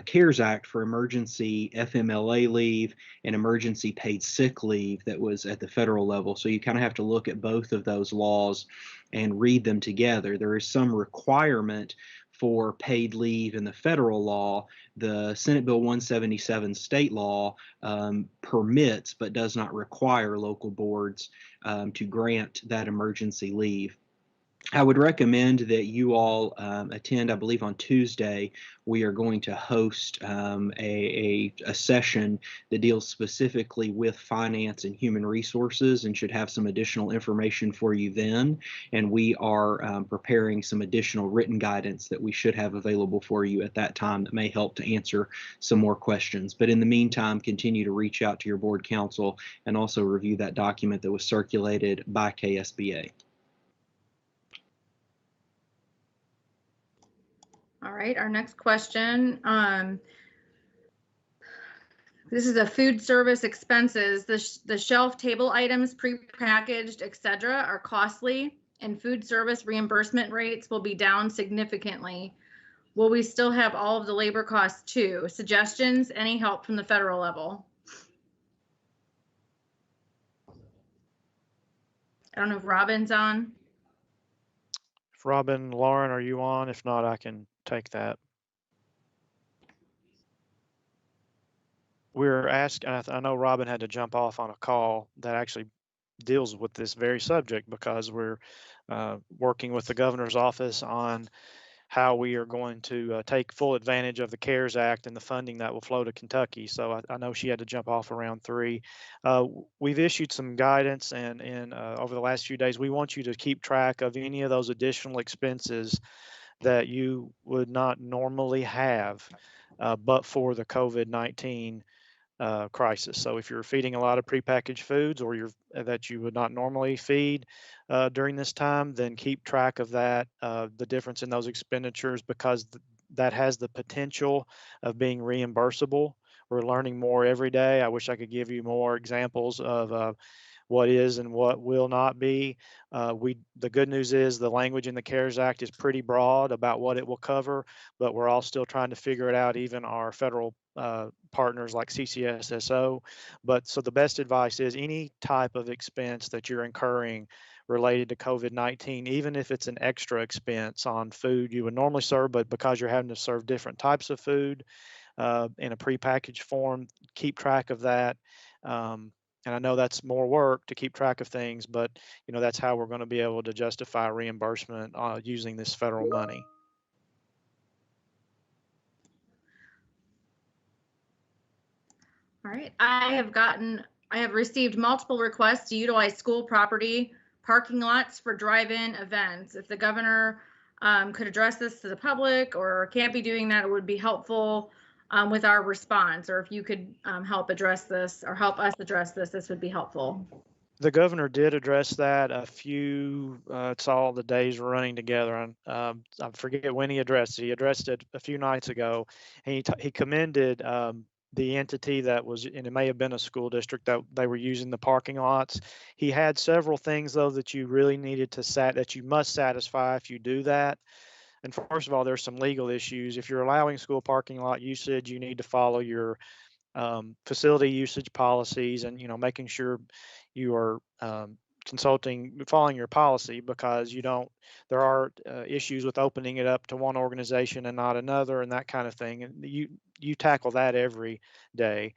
CARES Act for emergency FMLA leave and emergency paid sick leave that was at the federal level. So you kind of have to look at both of those laws and read them together. There is some requirement for paid leave in the federal law. The Senate Bill 177 state law permits but does not require local boards to grant that emergency leave. I would recommend that you all attend. I believe on Tuesday we are going to host a session that deals specifically with finance and human resources and should have some additional information for you then. And we are preparing some additional written guidance that we should have available for you at that time that may help to answer some more questions. But in the meantime, continue to reach out to your board counsel and also review that document that was circulated by KSBA.
All right, our next question. This is a food service expenses. The shelf table items, prepackaged, etc., are costly, and food service reimbursement rates will be down significantly. Will we still have all of the labor costs too? Suggestions? Any help from the federal level? I don't know if Robin's on.
If Robin, Lauren, are you on? If not, I can take that. We're asking, I know Robin had to jump off on a call that actually deals with this very subject because we're working with the governor's office on how we are going to take full advantage of the CARES Act and the funding that will flow to Kentucky. So I know she had to jump off around 3. We've issued some guidance and over the last few days, we want you to keep track of any of those additional expenses that you would not normally have but for the COVID-19 crisis. So if you're feeding a lot of prepackaged foods or that you would not normally feed during this time, then keep track of that, the difference in those expenditures, because that has the potential of being reimbursable. We're learning more every day. I wish I could give you more examples of what is and what will not be. The good news is the language in the CARES Act is pretty broad about what it will cover, but we're all still trying to figure it out, even our federal partners like CCSSO. But so the best advice is any type of expense that you're incurring related to COVID-19, even if it's an extra expense on food you would normally serve, but because you're having to serve different types of food in a prepackaged form, keep track of that. And I know that's more work to keep track of things, but that's how we're going to be able to justify reimbursement using this federal money.
All right, I have received multiple requests to utilize school property parking lots for drive-in events. If the governor could address this to the public or can't be doing that, it would be helpful with our response, or if you could help address this or help us address this, this would be helpful.
The governor did address that it's all the days running together. I forget when he addressed it. He addressed it a few nights ago, and he commended the entity that was, and it may have been a school district, that they were using the parking lots. He had several things though that you really needed to that you must satisfy if you do that. And first of all, there's some legal issues. If you're allowing school parking lot usage, you need to follow your facility usage policies, and making sure you are following your policy, because there are issues with opening it up to one organization and not another, and that kind of thing. And you tackle that every day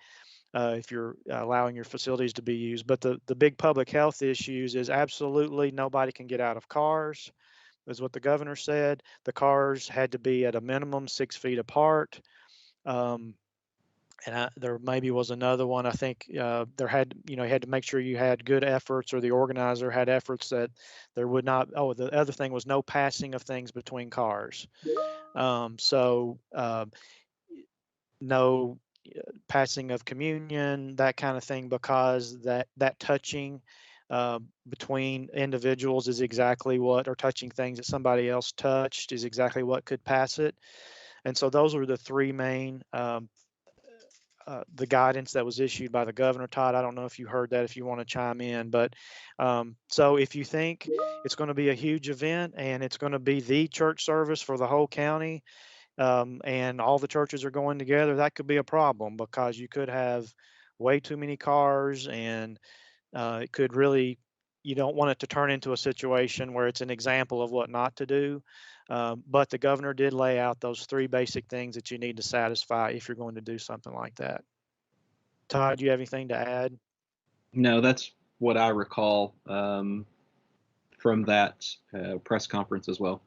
if you're allowing your facilities to be used. But the big public health issues is absolutely nobody can get out of cars, is what the governor said. The cars had to be at a minimum 6 feet apart. And there maybe was another one. I think there had, you had to make sure you had good efforts, or the organizer had efforts that there would not. Oh, the other thing was no passing of things between cars. No passing of communion, that kind of thing, because that touching between individuals is exactly what, or touching things that somebody else touched is exactly what could pass it. And so those were the three main the guidance that was issued by the governor. Todd, I don't know if you heard that, if you want to chime in, but so if you think it's going to be a huge event and it's going to be the church service for the whole county, and all the churches are going together, that could be a problem, because you could have way too many cars, and it could really, you don't want it to turn into a situation where it's an example of what not to do. But the governor did lay out those three basic things that you need to satisfy if you're going to do something like that. Todd, do you have anything to add?
No, that's what I recall from that press conference as well.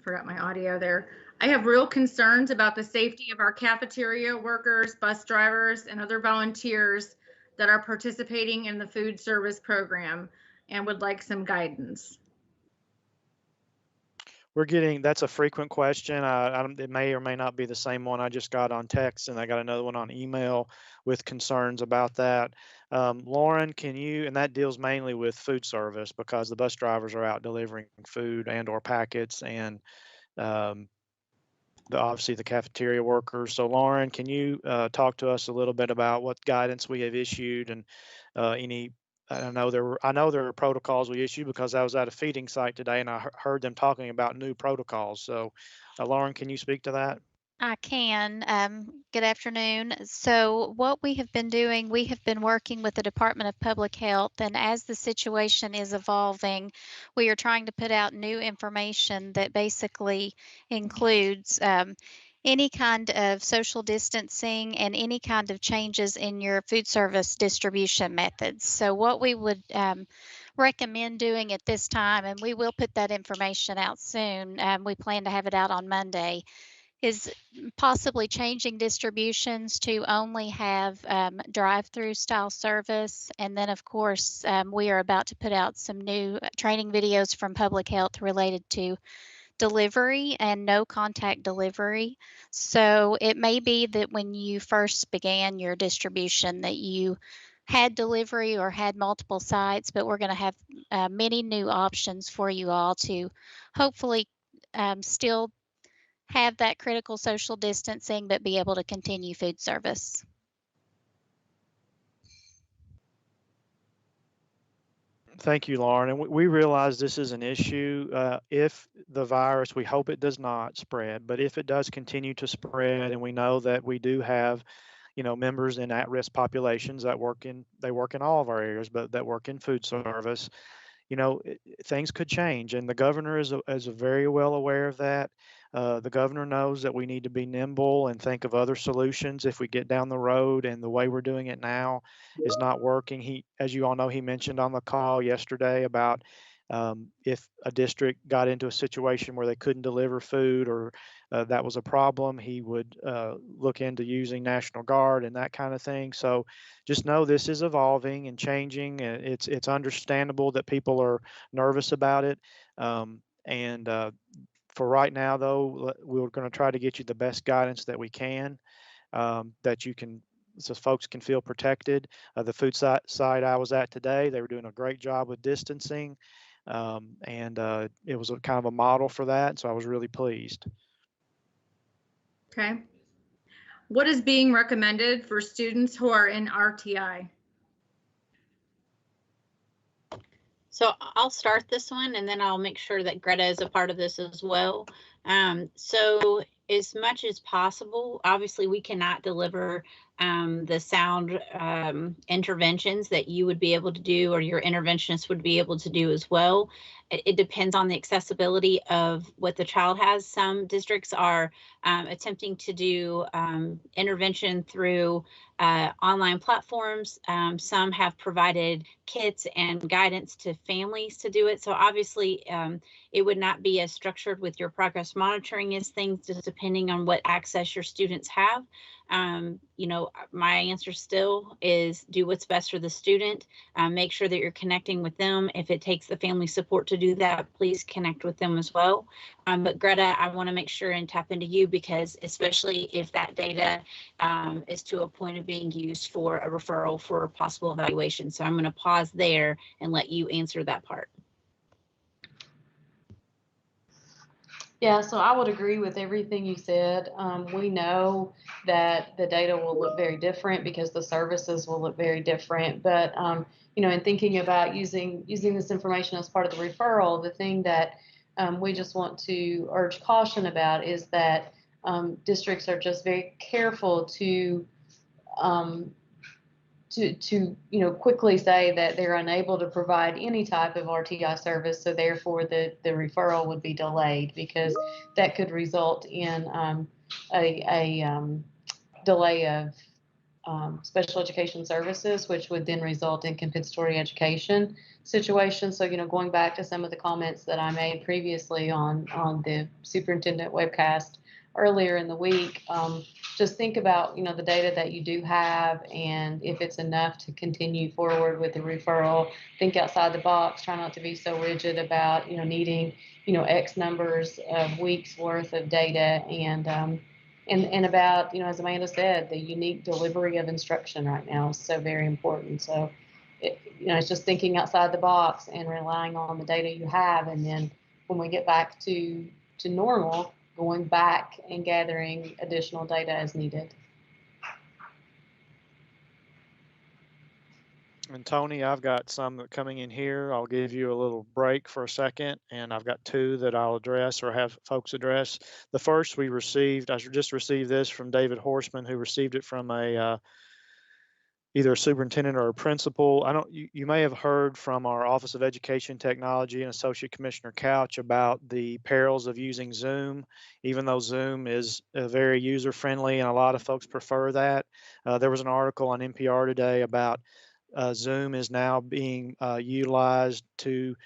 Forgot my audio there. I have real concerns about the safety of our cafeteria workers, bus drivers, and other volunteers that are participating in the food service program, and would like some guidance.
That's a frequent question. It may or may not be the same one I just got on text, and I got another one on email with concerns about that. Lauren, and that deals mainly with food service, because the bus drivers are out delivering food and or packets, and obviously the cafeteria workers. So Lauren, can you talk to us a little bit about what guidance we have issued, and I know there are protocols we issued, because I was at a feeding site today and I heard them talking about new protocols. So Lauren, can you speak to that?
I can. Good afternoon. So what we have been doing, we have been working with the Department of Public Health, and as the situation is evolving, we are trying to put out new information that basically includes any kind of social distancing and any kind of changes in your food service distribution methods. So what we would recommend doing at this time, and we will put that information out soon, we plan to have it out on Monday, is possibly changing distributions to only have drive-through style service. And then, of course, we are about to put out some new training videos from public health related to delivery and no contact delivery. So it may be that when you first began your distribution that you had delivery or had multiple sites, but we're going to have many new options for you all to hopefully still have that critical social distancing, but be able to continue food service.
Thank you, Lauren. And we realize this is an issue. If the virus, we hope it does not spread, but if it does continue to spread, and we know that we do have, members in at-risk populations that work in all of our areas, but that work in food service, things could change, and the governor is very well aware of that. The governor knows that we need to be nimble and think of other solutions if we get down the road and the way we're doing it now is not working. As you all know, he mentioned on the call yesterday about if a district got into a situation where they couldn't deliver food, or that was a problem, he would look into using National Guard and that kind of thing. So just know this is evolving and changing. It's understandable that people are nervous about it. And for right now, though, we're going to try to get you the best guidance that we can, that you can, so folks can feel protected. The food site I was at today, they were doing a great job with distancing, and it was kind of a model for that. So I was really pleased.
Okay. What is being recommended for students who are in RTI?
So I'll start this one and then I'll make sure that Greta is a part of this as well. So as much as possible, obviously we cannot deliver the sound interventions that you would be able to do or your interventionists would be able to do as well. It depends on the accessibility of what the child has. Some districts are attempting to do intervention through online platforms. Some have provided kits and guidance to families to do it. So obviously it would not be as structured with your progress monitoring as things, just depending on what access your students have. You know, my answer still is do what's best for the student. Make sure that you're connecting with them. If it takes the family support to do that, please connect with them as well. But Greta, I want to make sure and tap into you, because especially if that data is to a point of being used for a referral for a possible evaluation. So I'm going to pause there and let you answer that part.
Yeah, so I would agree with everything you said. We know that the data will look very different because the services will look very different. But you know, in thinking about using this information as part of the referral, the thing that we just want to urge caution about is that districts are just very careful to you know, quickly say that they're unable to provide any type of RTI service, so therefore the referral would be delayed, because that could result in a delay of special education services, which would then result in compensatory education situations. So, you know, going back to some of the comments that I made previously on the superintendent webcast earlier in the week, just think about, you know, the data that you do have, and if it's enough to continue forward with the referral. Think outside the box. Try not to be so rigid about, you know, needing, you know, X numbers of weeks worth of data, and about, you know, as Amanda said, the unique delivery of instruction right now is so very important. So, you know, it's just thinking outside the box and relying on the data you have, and then when we get back to normal, going back and gathering additional data as needed.
And Tony, I've got some coming in here. I'll give you a little break for a second, and I've got two that I'll address or have folks address. The first we received, I just received this from David Horseman, who received it from a either a superintendent or a principal. You may have heard from our Office of Education Technology and Associate Commissioner Couch about the perils of using Zoom, even though Zoom is very user friendly and a lot of folks prefer that. There was an article on NPR today about Zoom is now being utilized to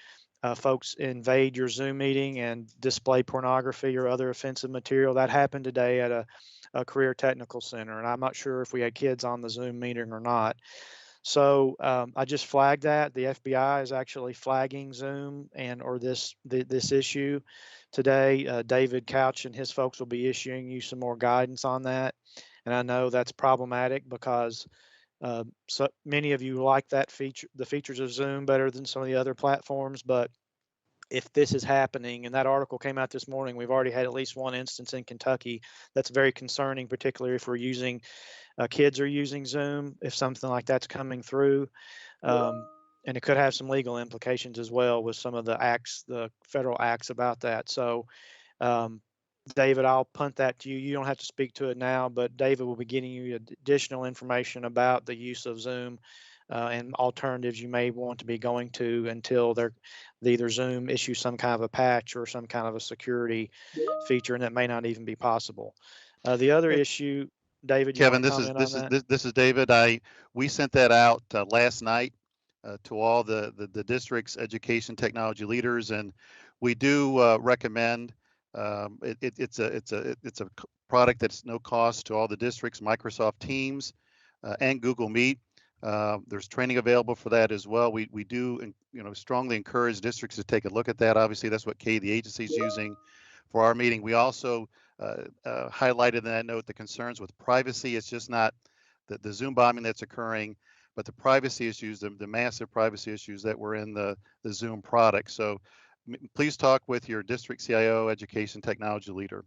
folks invade your Zoom meeting and display pornography or other offensive material. That happened today at a career technical center, and I'm not sure if we had kids on the Zoom meeting or not. So I just flagged that. The FBI is actually flagging Zoom or this issue today. David Couch and his folks will be issuing you some more guidance on that. And I know that's problematic because so many of you like the features of Zoom better than some of the other platforms. But if this is happening, and that article came out this morning, we've already had at least one instance in Kentucky that's very concerning, particularly if we're using kids are using Zoom, if something like that's coming through. And it could have some legal implications as well with some of the acts, the federal acts about that. So David, I'll punt that to you. You don't have to speak to it now, but David will be getting you additional information about the use of Zoom and alternatives you may want to be going to until either Zoom issues some kind of a patch or some kind of a security feature, and that may not even be possible. The other issue, David, you
Kevin,
want to comment on that?
This is David. We sent that out last night to all the district's education technology leaders, and we do recommend. It's a product that's no cost to all the districts, Microsoft Teams and Google Meet. There's training available for that as well. We do, you know, strongly encourage districts to take a look at that. Obviously, that's what the agency is using for our meeting. We also highlighted in that note the concerns with privacy. It's just not the Zoom bombing that's occurring, but the privacy issues, the massive privacy issues that were in the Zoom product. So please talk with your district CIO, education technology leader.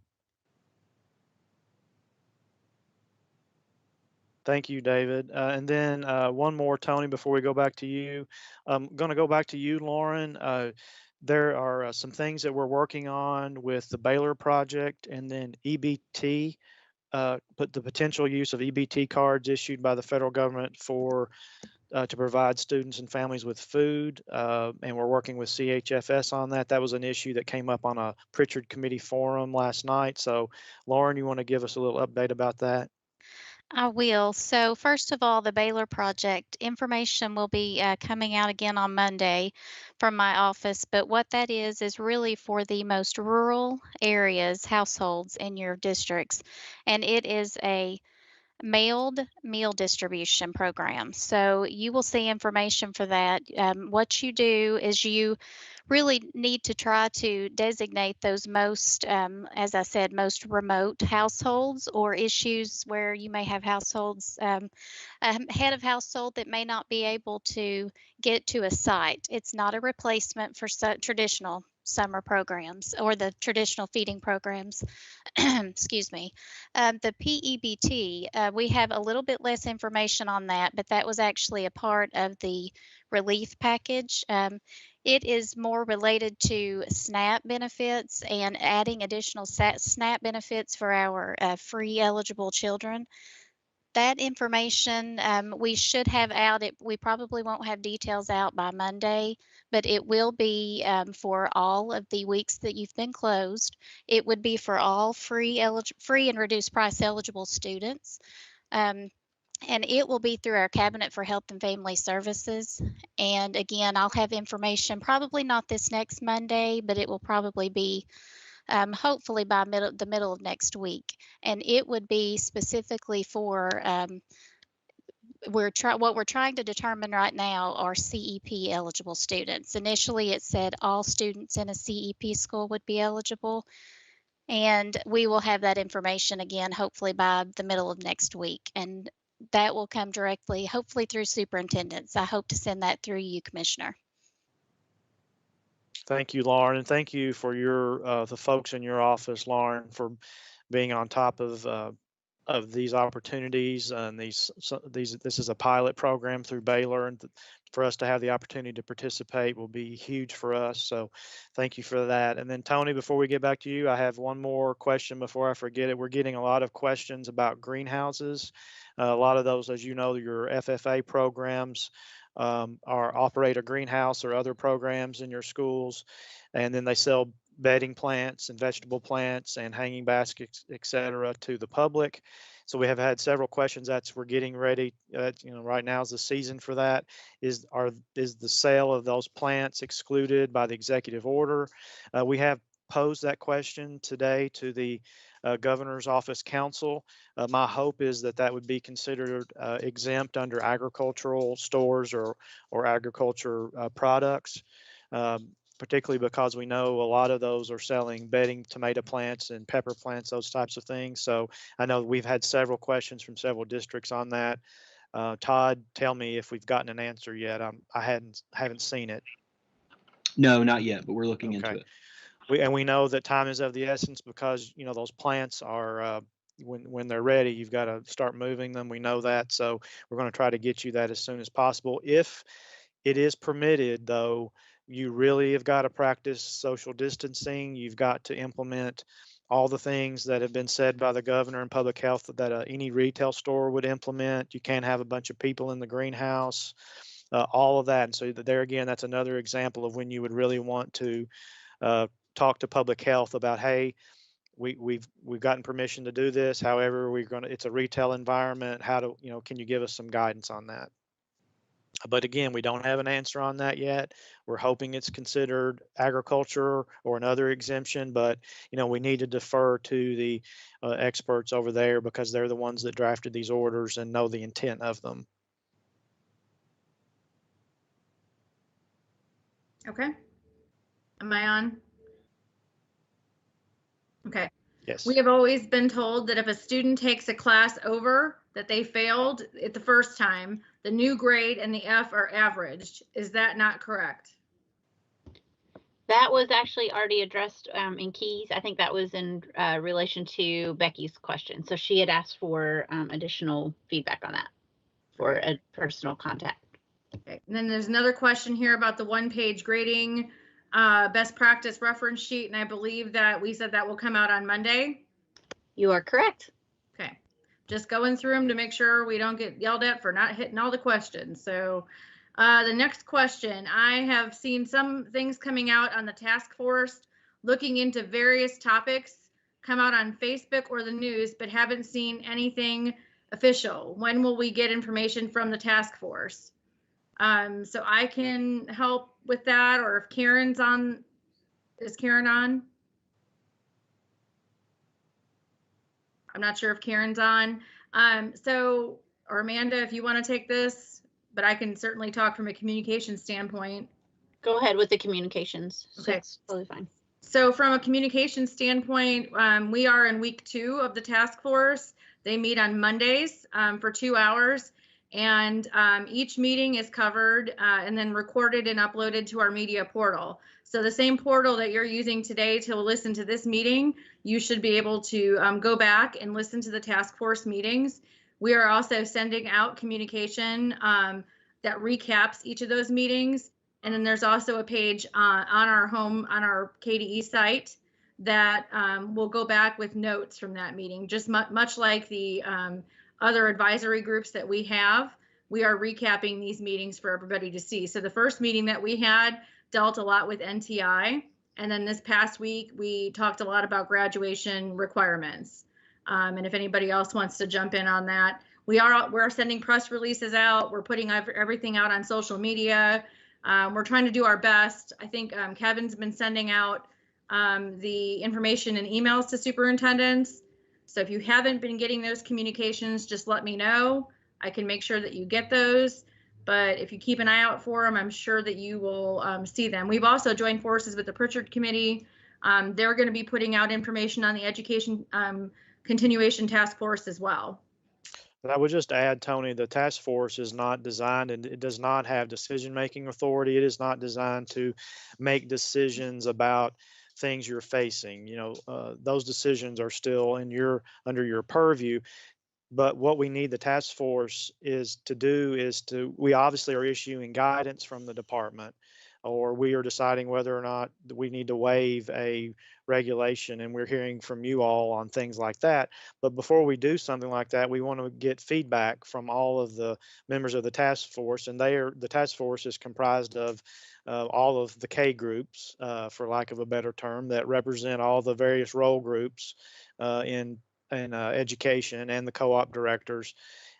Thank you, David. And then one more, Tony, before we go back to you. I'm going to go back to you, Lauren. There are some things that we're working on with the Baylor project and then EBT, but the potential use of EBT cards issued by the federal government for to provide students and families with food. And we're working with CHFS on that. That was an issue that came up on a Pritchard Committee forum last night. So, Lauren, you want to give us a little update about that?
I will. So first of all, the Baylor project information will be coming out again on Monday from my office. But what that is really for the most rural areas, households in your districts. And it is a mailed meal distribution program. So you will see information for that. What you do is you really need to try to designate those most, as I said, most remote households or issues where you may have households, a head of household that may not be able to get to a site. It's not a replacement for traditional summer programs or the traditional feeding programs. Excuse me. The PEBT, we have a little bit less information on that, but that was actually a part of the relief package. It is more related to SNAP benefits and adding additional SNAP benefits for our free eligible children. That information we should have out. We probably won't have details out by Monday, but it will be for all of the weeks that you've been closed. It would be for all free and reduced price eligible students. And it will be through our Cabinet for Health and Family Services. And again, I'll have information, probably not this next Monday, but it will probably be hopefully by the middle of next week. And it would be specifically for, what we're trying to determine right now are CEP eligible students. Initially, it said all students in a CEP school would be eligible. And we will have that information again, hopefully by the middle of next week. And that will come directly, hopefully through superintendents. I hope to send that through you, Commissioner.
Thank you, Lauren, and thank you for your the folks in your office, Lauren, for being on top of these opportunities and these. This is a pilot program through Baylor, and for us to have the opportunity to participate will be huge for us. So, thank you for that. And then, Tony, before we get back to you, I have one more question before I forget it. We're getting a lot of questions about greenhouses. A lot of those, as you know, your FFA programs are operate a greenhouse or other programs in your schools, and then they sell bedding plants and vegetable plants and hanging baskets, et cetera, to the public. So we have had several questions. We're getting ready. Right now is the season for that. Is the sale of those plants excluded by the executive order? We have posed that question today to the Governor's Office Counsel. My hope is that would be considered exempt under agricultural stores or agriculture products, particularly because we know a lot of those are selling bedding tomato plants and pepper plants, those types of things. So I know we've had several questions from several districts on that. Todd, tell me if we've gotten an answer yet. I haven't seen it.
No, not yet, but we're looking into it.
We know that time is of the essence because those plants are when they're ready, you've got to start moving them. We know that, so we're going to try to get you that as soon as possible. If it is permitted, though, you really have got to practice social distancing. You've got to implement all the things that have been said by the governor and public health that any retail store would implement. You can't have a bunch of people in the greenhouse, all of that. And so there again, that's another example of when you would really want to talk to public health about, hey, we've gotten permission to do this. However, it's a retail environment. Can you give us some guidance on that? But again, we don't have an answer on that yet. We're hoping it's considered agriculture or another exemption, but we need to defer to the experts over there because they're the ones that drafted these orders and know the intent of them.
Okay. Am I on? Okay.
Yes.
We have always been told that if a student takes a class over that they failed at the first time, the new grade and the F are averaged. Is that not correct?
That was actually already addressed in Keys. I think that was in relation to Becky's question. So she had asked for additional feedback on that for a personal contact.
Okay. And then there's another question here about the one-page grading best practice reference sheet. And I believe that we said that will come out on Monday.
You are correct.
Okay. Just going through them to make sure we don't get yelled at for not hitting all the questions. So the next question, I have seen some things coming out on the task force looking into various topics come out on Facebook or the news, but haven't seen anything official. When will we get information from the task force? So I can help with that, or if Karen's on, is Karen on? I'm not sure if Karen's on. Or Amanda, if you want to take this, but I can certainly talk from a communication standpoint.
Go ahead with the communications.
Okay.
That's totally fine.
So from a communication standpoint, we are in week 2 of the task force. They meet on Mondays for 2 hours, and each meeting is covered and then recorded and uploaded to our media portal. So the same portal that you're using today to listen to this meeting, you should be able to go back and listen to the task force meetings. We are also sending out communication that recaps each of those meetings. And then there's also a page on our KDE site that will go back with notes from that meeting. Just much like the other advisory groups that we have, we are recapping these meetings for everybody to see. So the first meeting that we had dealt a lot with NTI. And then this past week, we talked a lot about graduation requirements. And if anybody else wants to jump in on that, we're sending press releases out. We're putting everything out on social media. We're trying to do our best. I think Kevin's been sending out the information in emails to superintendents. So if you haven't been getting those communications, just let me know. I can make sure that you get those. But if you keep an eye out for them, I'm sure that you will see them. We've also joined forces with the Pritchard Committee. They're going to be putting out information on the education continuation task force as well.
But I would just add, Tony, the task force is not designed, and it does not have decision-making authority. It is not designed to make decisions about things you're facing. Those decisions are still under your purview. But what we need the task force to do we obviously are issuing guidance from the department, or we are deciding whether or not we need to waive a regulation, and we're hearing from you all on things like that. But before we do something like that, we want to get feedback from all of the members of the task force, and the task force is comprised of all of the K groups, for lack of a better term, that represent all the various role groups in education, and the co-op directors,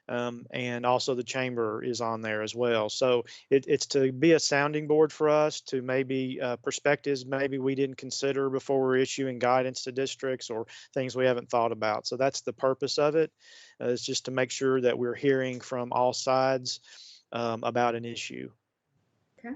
and also the chamber is on there as well. So it's to be a sounding board for us to maybe perspectives maybe we didn't consider before we're issuing guidance to districts, or things we haven't thought about. So that's the purpose of it. It's just to make sure that we're hearing from all sides about an issue.
Okay.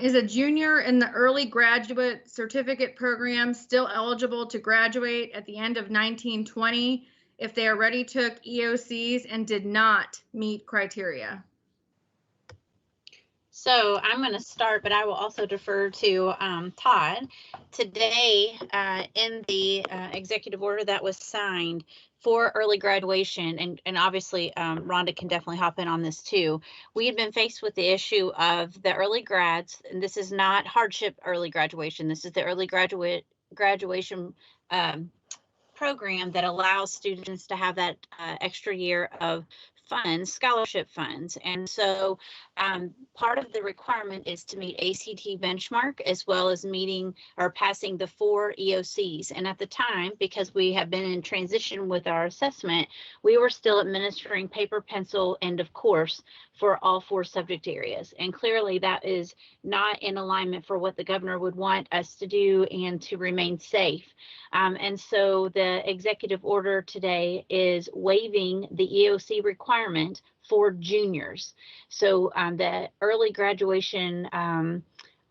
Is a junior in the early graduate certificate program still eligible to graduate at the end of 1920 if they already took EOCs and did not meet criteria?
So I'm going to start, but I will also defer to Todd. Today, in the executive order that was signed for early graduation, and obviously Rhonda can definitely hop in on this too, we had been faced with the issue of the early grads, and this is not hardship early graduation. This is the early graduation program that allows students to have that extra year of funds, scholarship funds. And so part of the requirement is to meet ACT benchmark, as well as meeting or passing the 4 EOCs. And at the time, because we have been in transition with our assessment, we were still administering paper, pencil, end of course for all 4 subject areas. And clearly that is not in alignment for what the governor would want us to do and to remain safe. And so the executive order today is waiving the EOC requirement for juniors. So the early graduation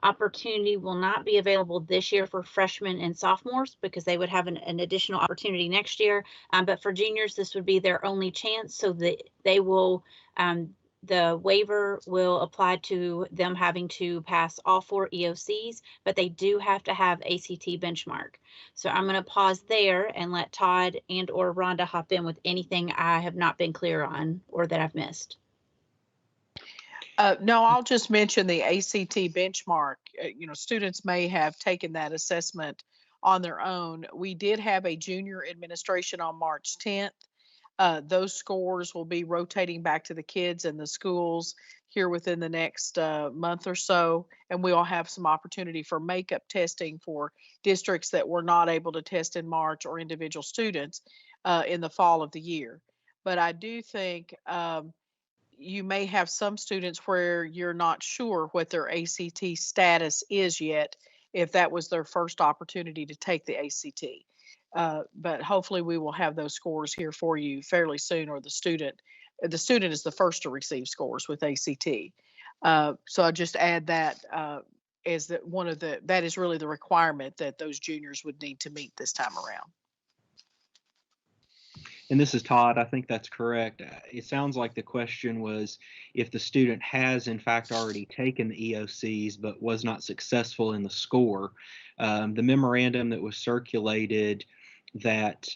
opportunity will not be available this year for freshmen and sophomores, because they would have an additional opportunity next year. But for juniors, this would be their only chance, so that they will the waiver will apply to them having to pass all 4 EOCs, but they do have to have ACT benchmark. So I'm going to pause there and let Todd and or Rhonda hop in with anything I have not been clear on or that I've missed.
No, I'll just mention the ACT benchmark. Students may have taken that assessment on their own. We did have a junior administration on March 10th. Those scores will be rotating back to the kids and the schools here within the next month or so. And we'll have some opportunity for makeup testing for districts that were not able to test in March or individual students in the fall of the year. But I do think you may have some students where you're not sure what their ACT status is yet, if that was their first opportunity to take the ACT. But hopefully we will have those scores here for you fairly soon, or the student is the first to receive scores with ACT. So I just add that as that is really the requirement that those juniors would need to meet this time around.
And this is Todd. I think that's correct. It sounds like the question was if the student has in fact already taken the EOCs but was not successful in the score. The memorandum that was circulated that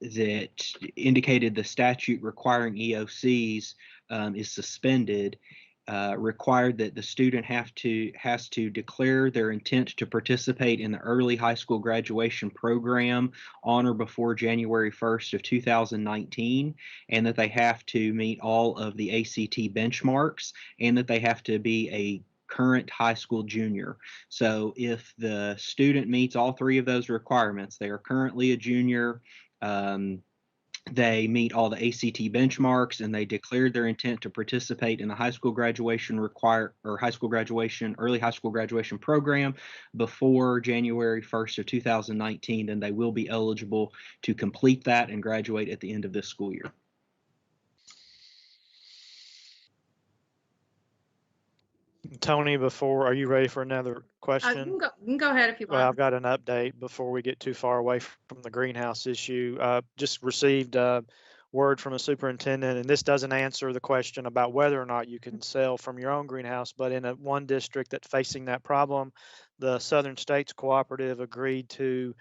that indicated the statute requiring EOCs is suspended. Required that the student has to declare their intent to participate in the early high school graduation program on or before January 1st of 2019, and that they have to meet all of the ACT benchmarks, and that they have to be a current high school junior. So if the student meets all 3 of those requirements, they are currently a junior, they meet all the ACT benchmarks, and they declared their intent to participate in the high school graduation early high school graduation program before January 1st of 2019, then they will be eligible to complete that and graduate at the end of this school year.
Tony, are you ready for another question?
You can go ahead if you want.
Well, I've got an update before we get too far away from the greenhouse issue. Just received word from a superintendent, and this doesn't answer the question about whether or not you can sell from your own greenhouse, but in one district that's facing that problem, the Southern States Cooperative agreed to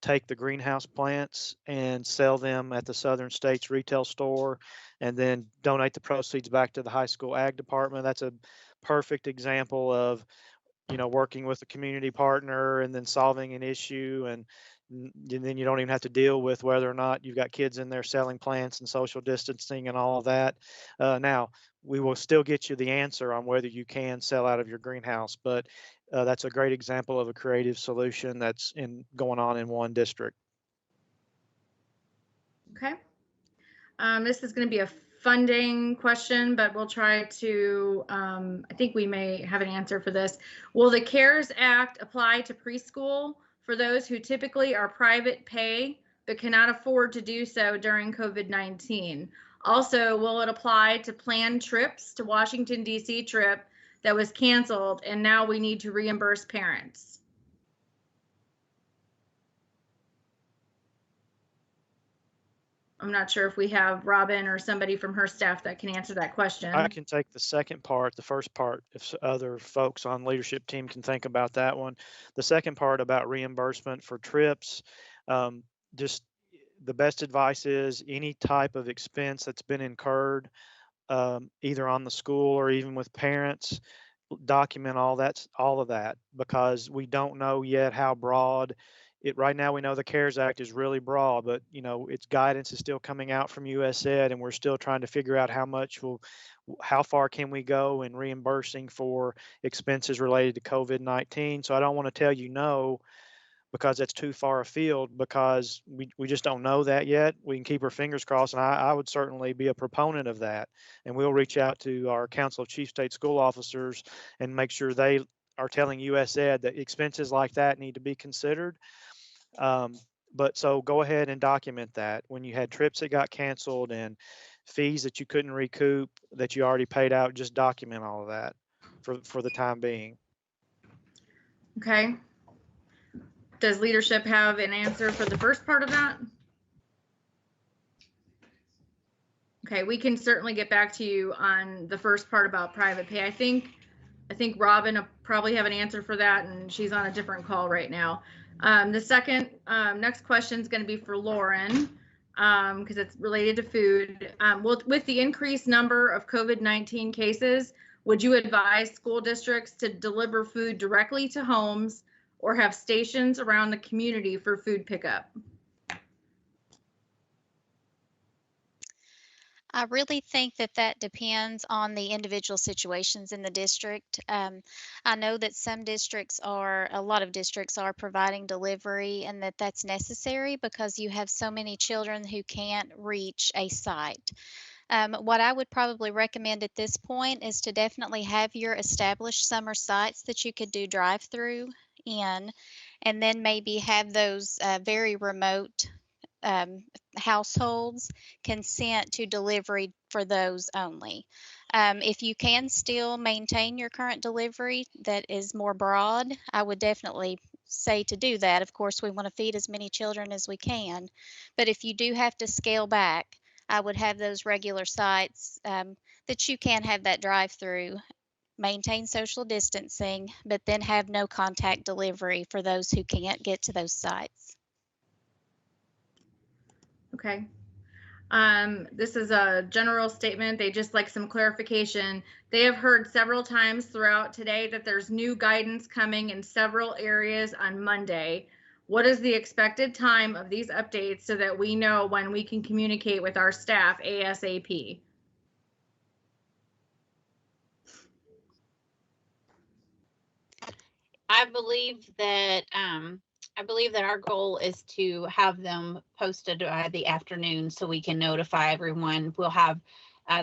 take the greenhouse plants and sell them at the Southern States retail store, and then donate the proceeds back to the high school ag department. That's a perfect example of working with a community partner and then solving an issue, and then you don't even have to deal with whether or not you've got kids in there selling plants and social distancing and all of that. Now, we will still get you the answer on whether you can sell out of your greenhouse, but that's a great example of a creative solution that's going on in one district.
Okay. This is going to be a funding question, but we'll try to, I think we may have an answer for this. Will the CARES Act apply to preschool for those who typically are private pay but cannot afford to do so during COVID-19? Also, will it apply to planned trips to Washington, D.C. trip that was canceled and now we need to reimburse parents? I'm not sure if we have Robin or somebody from her staff that can answer that question.
I can take the second part. The first part, if other folks on leadership team can think about that one. The second part about reimbursement for trips, just the best advice is any type of expense that's been incurred, either on the school or even with parents, document all of that, because we don't know yet how broad right now. We know the CARES Act is really broad, but its guidance is still coming out from USAID, and we're still trying to figure out how far can we go in reimbursing for expenses related to COVID-19. So I don't want to tell you no, because that's too far afield, because we just don't know that yet. We can keep our fingers crossed, and I would certainly be a proponent of that. And we'll reach out to our Council of Chief State School Officers and make sure they are telling USAID that expenses like that need to be considered. But so go ahead and document that. When you had trips that got canceled and fees that you couldn't recoup that you already paid out, just document all of that for the time being.
Okay. Does leadership have an answer for the first part of that? Okay, we can certainly get back to you on the first part about private pay. I think Robin will probably have an answer for that, and she's on a different call right now. The second, next question is going to be for Lauren, because it's related to food. With the increased number of COVID-19 cases, would you advise school districts to deliver food directly to homes or have stations around the community for food pickup?
I really think that that depends on the individual situations in the district. I know that a lot of districts are providing delivery, and that's necessary because you have so many children who can't reach a site. What I would probably recommend at this point is to definitely have your established summer sites that you could do drive-through in, and then maybe have those very remote households consent to delivery for those only. If you can still maintain your current delivery that is more broad, I would definitely say to do that. Of course, we want to feed as many children as we can, but if you do have to scale back, I would have those regular sites that you can have that drive-through, maintain social distancing, but then have no contact delivery for those who can't get to those sites.
Okay. This is a general statement. They just like some clarification. They have heard several times throughout today that there's new guidance coming in several areas on Monday. What is the expected time of these updates so that we know when we can communicate with our staff ASAP?
I believe that our goal is to have them posted by the afternoon so we can notify everyone. We'll have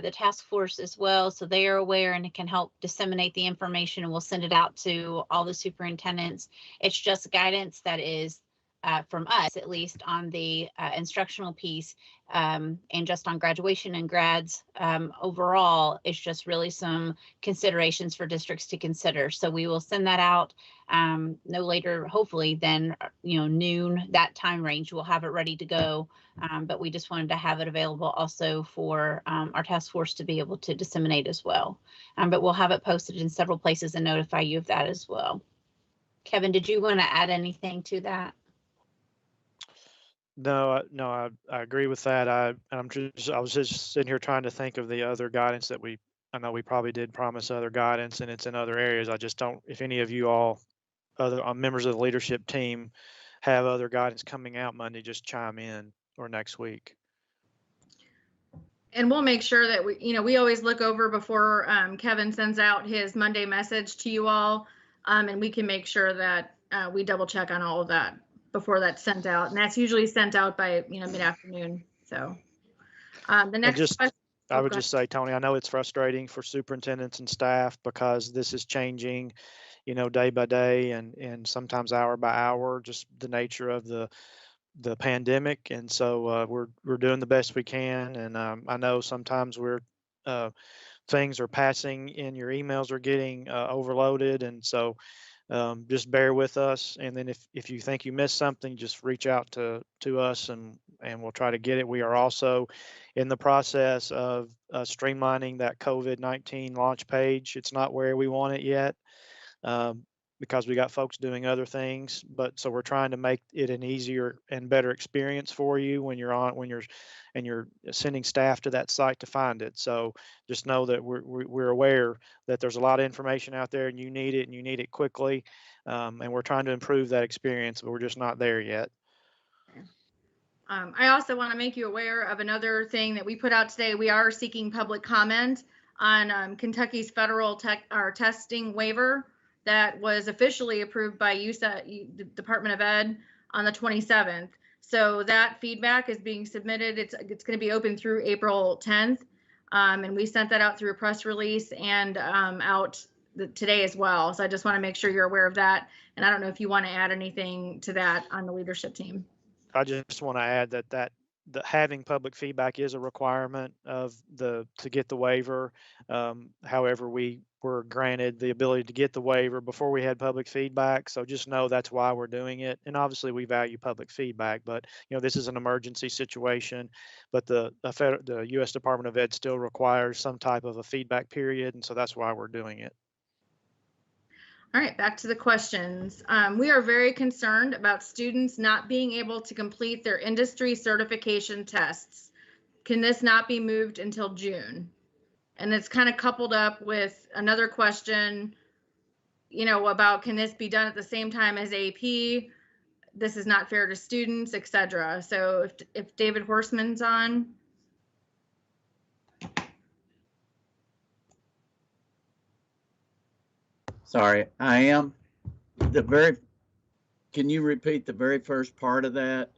the task force as well, so they are aware and it can help disseminate the information, and we'll send it out to all the superintendents. It's just guidance that is from us, at least on the instructional piece, and just on graduation and grads overall. It's just really some considerations for districts to consider. So we will send that out no later, hopefully, than noon, that time range. We'll have it ready to go, but we just wanted to have it available also for our task force to be able to disseminate as well. But we'll have it posted in several places and notify you of that as well. Kevin, did you want to add anything to that?
No, I agree with that. I was just sitting here trying to think of the other guidance that I know we probably did promise other guidance, and it's in other areas. I just don't, if any of you all, other members of the leadership team, have other guidance coming out Monday, just chime in, or next week.
And we'll make sure that we always look over before Kevin sends out his Monday message to you all, and we can make sure that we double check on all of that before that's sent out, and that's usually sent out by mid-afternoon. So the next question.
I would just say, Tony, I know it's frustrating for superintendents and staff because this is changing, day by day and sometimes hour by hour, just the nature of the pandemic. And so we're doing the best we can. And I know sometimes things are passing in your emails are getting overloaded. And so just bear with us. And then if you think you missed something, just reach out to us and we'll try to get it. We are also in the process of streamlining that COVID-19 launch page. It's not where we want it yet because we got folks doing other things, but so we're trying to make it an easier and better experience for you when you're sending staff to that site to find it. So just know that we're aware that there's a lot of information out there and you need it, and you need it quickly. And we're trying to improve that experience, but we're just not there yet.
I also want to make you aware of another thing that we put out today. We are seeking public comment on Kentucky's federal testing waiver that was officially approved by the Department of Ed on the 27th. So that feedback is being submitted. It's going to be open through April 10th. And we sent that out through a press release and out today as well. So I just want to make sure you're aware of that. And I don't know if you want to add anything to that on the leadership team.
I just want to add that having public feedback is a requirement of to get the waiver. However, we were granted the ability to get the waiver before we had public feedback. So just know that's why we're doing it. And obviously we value public feedback, but this is an emergency situation, but the U.S. Department of Ed still requires some type of a feedback period. And so that's why we're doing it.
All right, back to the questions. We are very concerned about students not being able to complete their industry certification tests. Can this not be moved until June? And it's kind of coupled up with another question, about can this be done at the same time as AP? This is not fair to students, etc. So if David Horseman's on.
Sorry, I am. Can you repeat the very first part of that?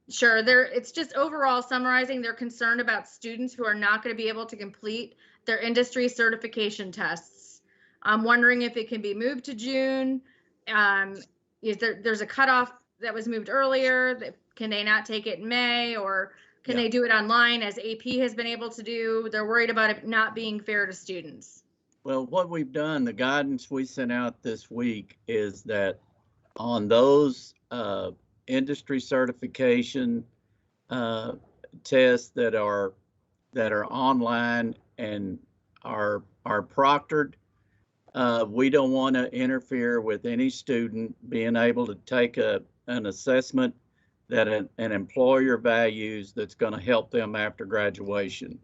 Sure. It's just overall summarizing their concern about students who are not going to be able to complete their industry certification tests. I'm wondering if it can be moved to June. There's a cutoff that was moved earlier. Can they not take it in May, or can they do it online as AP has been able to do? They're worried about it not being fair to students.
Well, what we've done, the guidance we sent out this week is that on those industry certification tests that are online and are proctored, we don't want to interfere with any student being able to take an assessment that an employer values that's going to help them after graduation.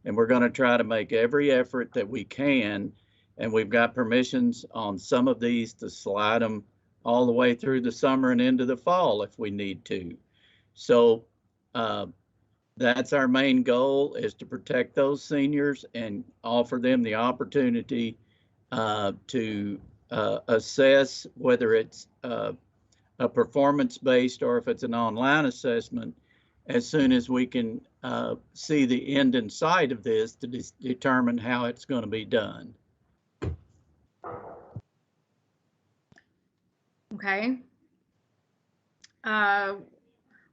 And we're going to try to make every effort that we can, and we've got permissions on some of these to slide them all the way through the summer and into the fall if we need to. So that's our main goal, is to protect those seniors and offer them the opportunity to assess whether it's a performance-based or if it's an online assessment as soon as we can see the end in sight of this to determine how it's going to be done.
Okay.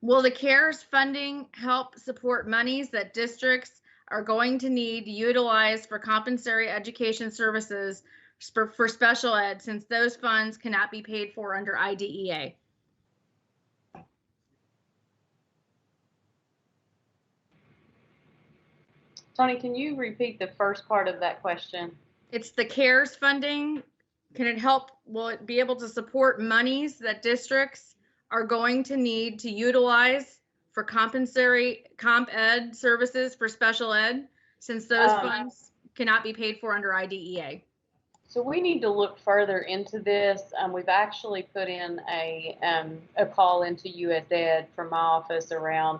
Will the CARES funding help support monies that districts are going to need to utilize for compensatory education services for special ed, since those funds cannot be paid for under IDEA?
Tony, can you repeat the first part of that question?
It's the CARES funding. Can it help? Will it be able to support monies that districts are going to need to utilize for comp ed services for special ed, since those funds cannot be paid for under IDEA?
So we need to look further into this. We've actually put in a call into US Ed from my office around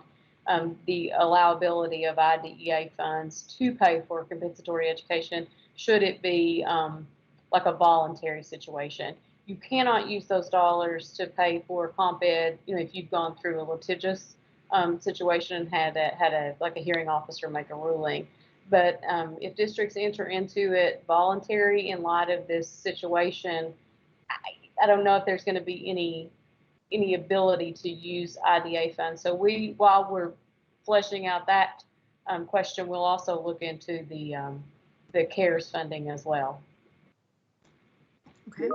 the allowability of IDEA funds to pay for compensatory education, should it be like a voluntary situation. You cannot use those dollars to pay for comp ed, if you've gone through a litigious situation and had a hearing officer make a ruling. But if districts enter into it voluntary in light of this situation, I don't know if there's going to be any ability to use IDA funds. So while we're fleshing out that question, we'll also look into the CARES funding as well.
Okay.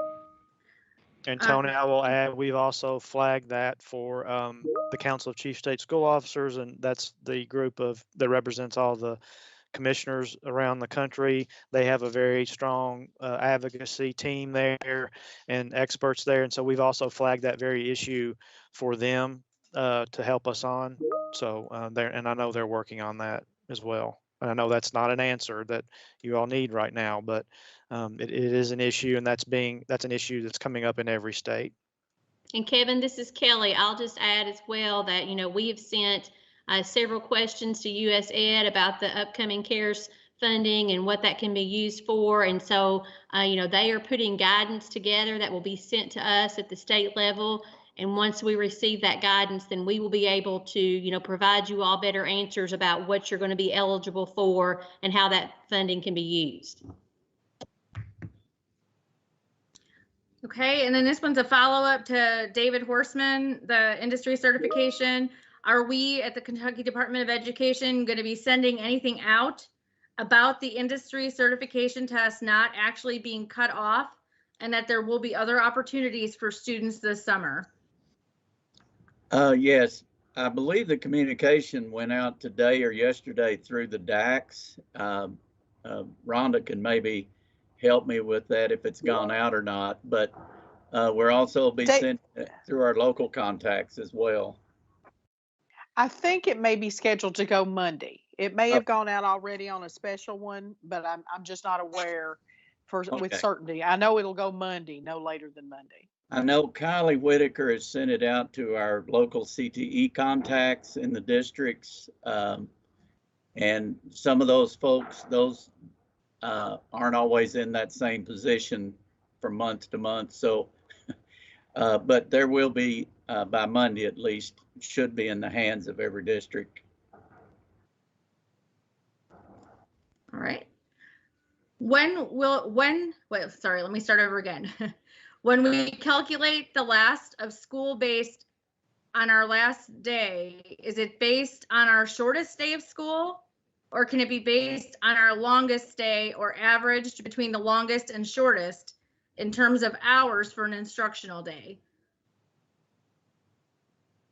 And Tony, I will add, we've also flagged that for the Council of Chief State School Officers, and that's the group that represents all the commissioners around the country. They have a very strong advocacy team there and experts there. And so we've also flagged that very issue for them to help us on. So and I know they're working on that as well. And I know that's not an answer that you all need right now, but it is an issue, and that's an issue that's coming up in every state.
And Kevin, this is Kelly. I'll just add as well that, we have sent several questions to US Ed about the upcoming CARES funding and what that can be used for. And so, they are putting guidance together that will be sent to us at the state level. And once we receive that guidance, then we will be able to, provide you all better answers about what you're going to be eligible for and how that funding can be used.
Okay, and then this one's a follow-up to David Horseman, the industry certification. Are we at the Kentucky Department of Education going to be sending anything out about the industry certification test not actually being cut off, and that there will be other opportunities for students this summer?
Yes, I believe the communication went out today or yesterday through the DACs. Rhonda can maybe help me with that if it's gone out or not, but we're also be sent through our local contacts as well.
I think it may be scheduled to go Monday. It may have gone out already on a special one, but I'm just not aware with certainty. I know it'll go Monday, no later than Monday.
I know Kylie Whitaker has sent it out to our local CTE contacts in the districts. And some of those folks, aren't always in that same position from month to month. So, but there will be, by Monday at least, should be in the hands of every district.
All right. Wait, sorry, let me start over again. When we calculate the last of school based on our last day, is it based on our shortest day of school, or can it be based on our longest day, or averaged between the longest and shortest in terms of hours for an instructional day?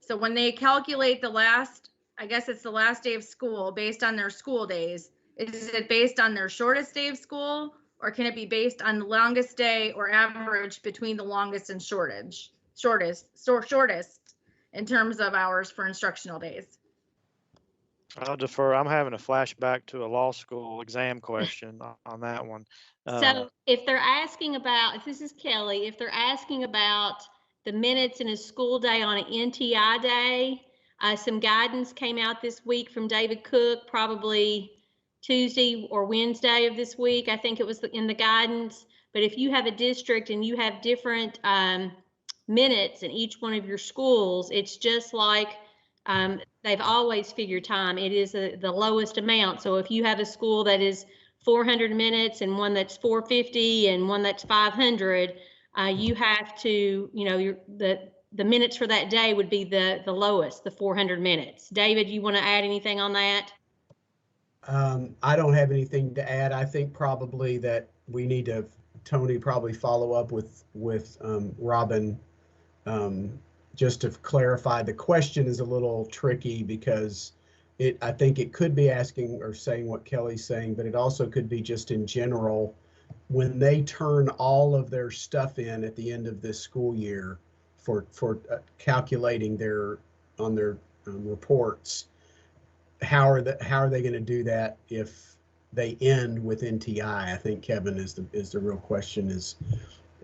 So when they calculate the last, I guess it's the last day of school based on their school days, is it based on their shortest day of school, or can it be based on the longest day or average between the longest and shortest in terms of hours for instructional days?
I'll defer. I'm having a flashback to a law school exam question on that one.
So if they're asking about, if this is Kelly, if they're asking about the minutes in a school day on an NTI day, some guidance came out this week from David Cook, probably Tuesday or Wednesday of this week. I think it was in the guidance. But if you have a district and you have different minutes in each one of your schools, it's just like they've always figured time. It is the lowest amount. So if you have a school that is 400 minutes and one that's 450 and one that's 500, you have to, the minutes for that day would be the lowest, the 400 minutes. David, you want to add anything on that?
I don't have anything to add. I think probably that we need to, Tony, probably follow up with Robin, just to clarify. The question is a little tricky because I think it could be asking or saying what Kelly's saying, but it also could be just in general, when they turn all of their stuff in at the end of this school year for calculating their reports, how are they going to do that if they end with NTI? I think, Kevin, is the real question, is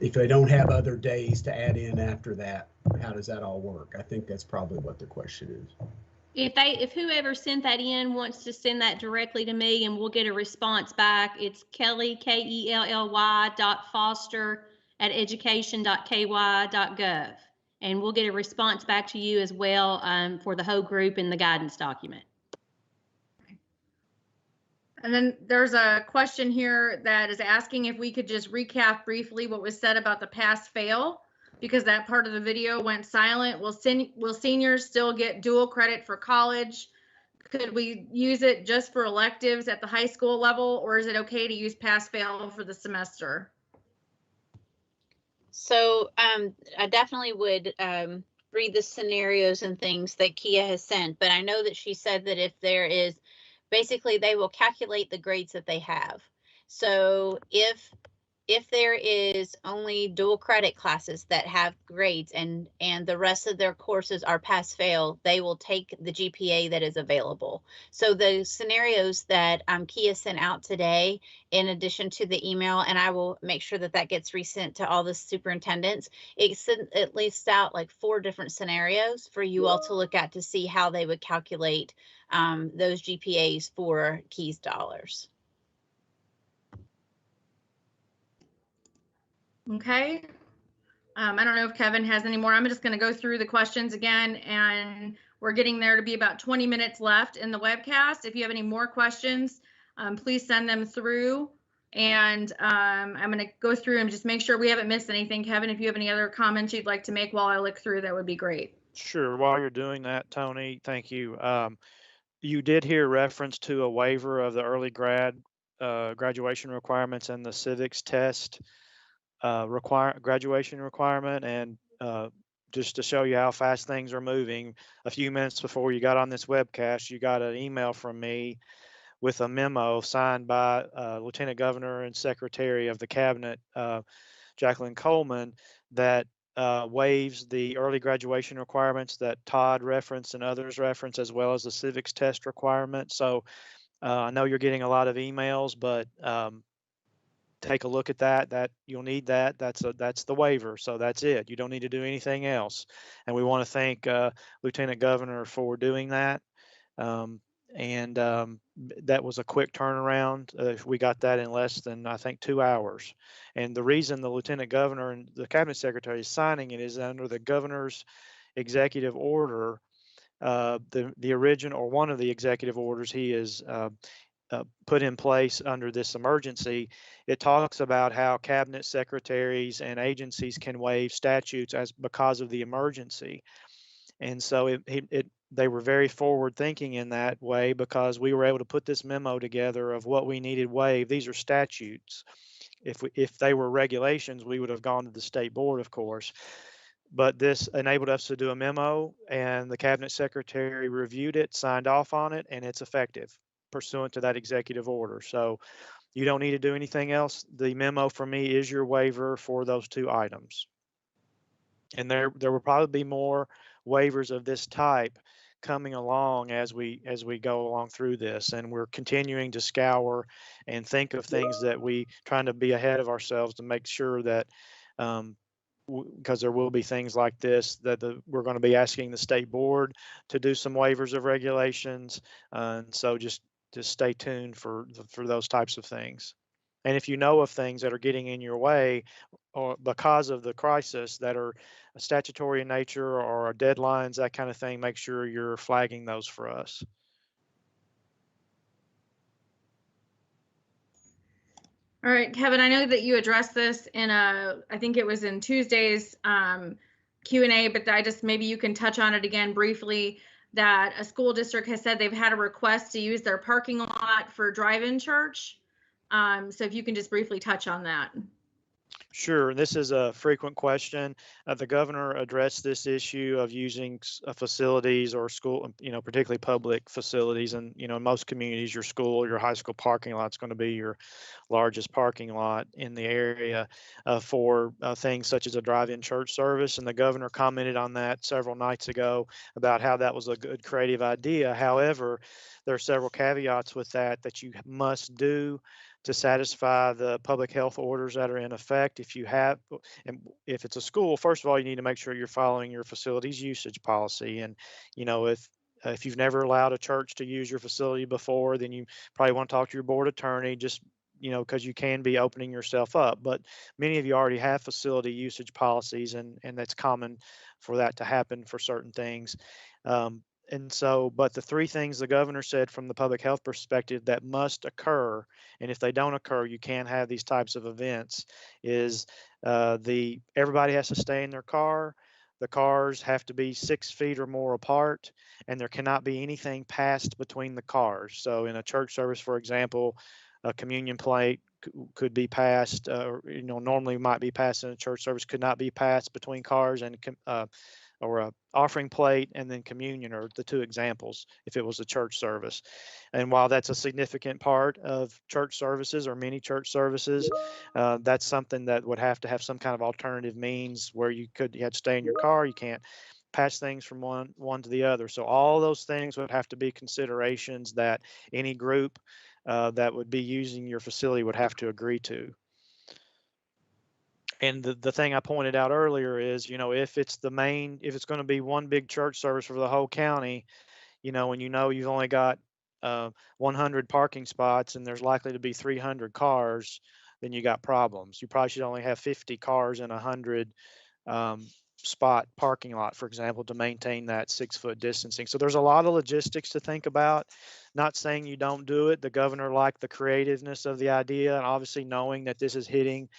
if they don't have other days to add in after that, how does that all work? I think that's probably what the question is.
If whoever sent that in wants to send that directly to me and we'll get a response back, it's Kelly, KELLY.foster@education.ky.gov. And we'll get a response back to you as well for the whole group in the guidance document.
And then there's a question here that is asking if we could just recap briefly what was said about the pass-fail, because that part of the video went silent. Will seniors still get dual credit for college? Could we use it just for electives at the high school level, or is it okay to use pass-fail for the semester?
So I definitely would read the scenarios and things that Kia has sent, but I know that she said that if there is, basically they will calculate the grades that they have. So if there is only dual credit classes that have grades and the rest of their courses are pass fail, they will take the GPA that is available. So the scenarios that Kia sent out today, in addition to the email, and I will make sure that that gets resent to all the superintendents, it lists out like 4 different scenarios for you all to look at to see how they would calculate those GPAs for Keys dollars.
Okay. I don't know if Kevin has any more. I'm just going to go through the questions again, and we're getting there to be about 20 minutes left in the webcast. If you have any more questions, please send them through, and I'm going to go through and just make sure we haven't missed anything. Kevin, if you have any other comments you'd like to make while I look through, that would be great.
Sure. While you're doing that, Tony, thank you. You did hear reference to a waiver of the early graduation requirements and the civics test graduation requirement. And just to show you how fast things are moving, a few minutes before you got on this webcast, you got an email from me with a memo signed by Lieutenant Governor and Secretary of the Cabinet, Jacqueline Coleman, that waives the early graduation requirements that Todd referenced and others referenced, as well as the civics test requirement. So I know you're getting a lot of emails, but take a look at that. That you'll need that. That's the waiver. So that's it. You don't need to do anything else. And we want to thank Lieutenant Governor for doing that. Um, and that was a quick turnaround. We got that in less than, I think, 2 hours. And the reason the Lieutenant Governor and the Cabinet Secretary is signing it is under the Governor's executive order. The original, or one of the executive orders he is put in place under this emergency, it talks about how cabinet secretaries and agencies can waive statutes as because of the emergency. And so they were very forward thinking in that way, because we were able to put this memo together of what we needed waived. These are statutes. If they were regulations, we would have gone to the state board, of course. But this enabled us to do a memo, and the cabinet secretary reviewed it, signed off on it, and it's effective pursuant to that executive order. So you don't need to do anything else. The memo from me is your waiver for those two items. And there will probably be more waivers of this type coming along as we go along through this, and we're continuing to scour and think of things that we trying to be ahead of ourselves to make sure that because there will be things like this that we're going to be asking the state board to do some waivers of regulations, and so just stay tuned for those types of things. And if you know of things that are getting in your way or because of the crisis that are statutory in nature or deadlines, that kind of thing, make sure you're flagging those for us.
All right, Kevin, I know that you addressed this in I think it was in Tuesday's Q&A, but maybe you can touch on it again briefly, that a school district has said they've had a request to use their parking lot for drive-in church. So if you can just briefly touch on that.
Sure. This is a frequent question. The governor addressed this issue of using facilities or school, particularly public facilities. And, in most communities, your school or your high school parking lot is going to be your largest parking lot in the area for things such as a drive-in church service. And the governor commented on that several nights ago about how that was a good creative idea. However, there are several caveats with that you must do to satisfy the public health orders that are in effect. And if it's a school, first of all, you need to make sure you're following your facilities usage policy. And, if you've never allowed a church to use your facility before, then you probably want to talk to your board attorney, just, because you can be opening yourself up. But many of you already have facility usage policies, and that's common for that to happen for certain things. But the three things the governor said from the public health perspective that must occur, and if they don't occur, you can't have these types of events, is everybody has to stay in their car. The cars have to be 6 feet or more apart, and there cannot be anything passed between the cars. So in a church service, for example, a communion plate could be passed, normally might be passed in a church service, could not be passed between cars, and or a offering plate and then communion are the two examples if it was a church service. And while that's a significant part of church services or many church services, that's something that would have to have some kind of alternative means where you had to stay in your car. You can't pass things from one to the other. So all those things would have to be considerations that any group that would be using your facility would have to agree to. And the thing I pointed out earlier is, if it's going to be one big church service for the whole county, and you've only got 100 parking spots and there's likely to be 300 cars, then you got problems. You probably should only have 50 cars in 100 spot parking lot, for example, to maintain that 6-foot distancing. So there's a lot of logistics to think about. Not saying you don't do it. The governor liked the creativeness of the idea, and obviously knowing that this is hitting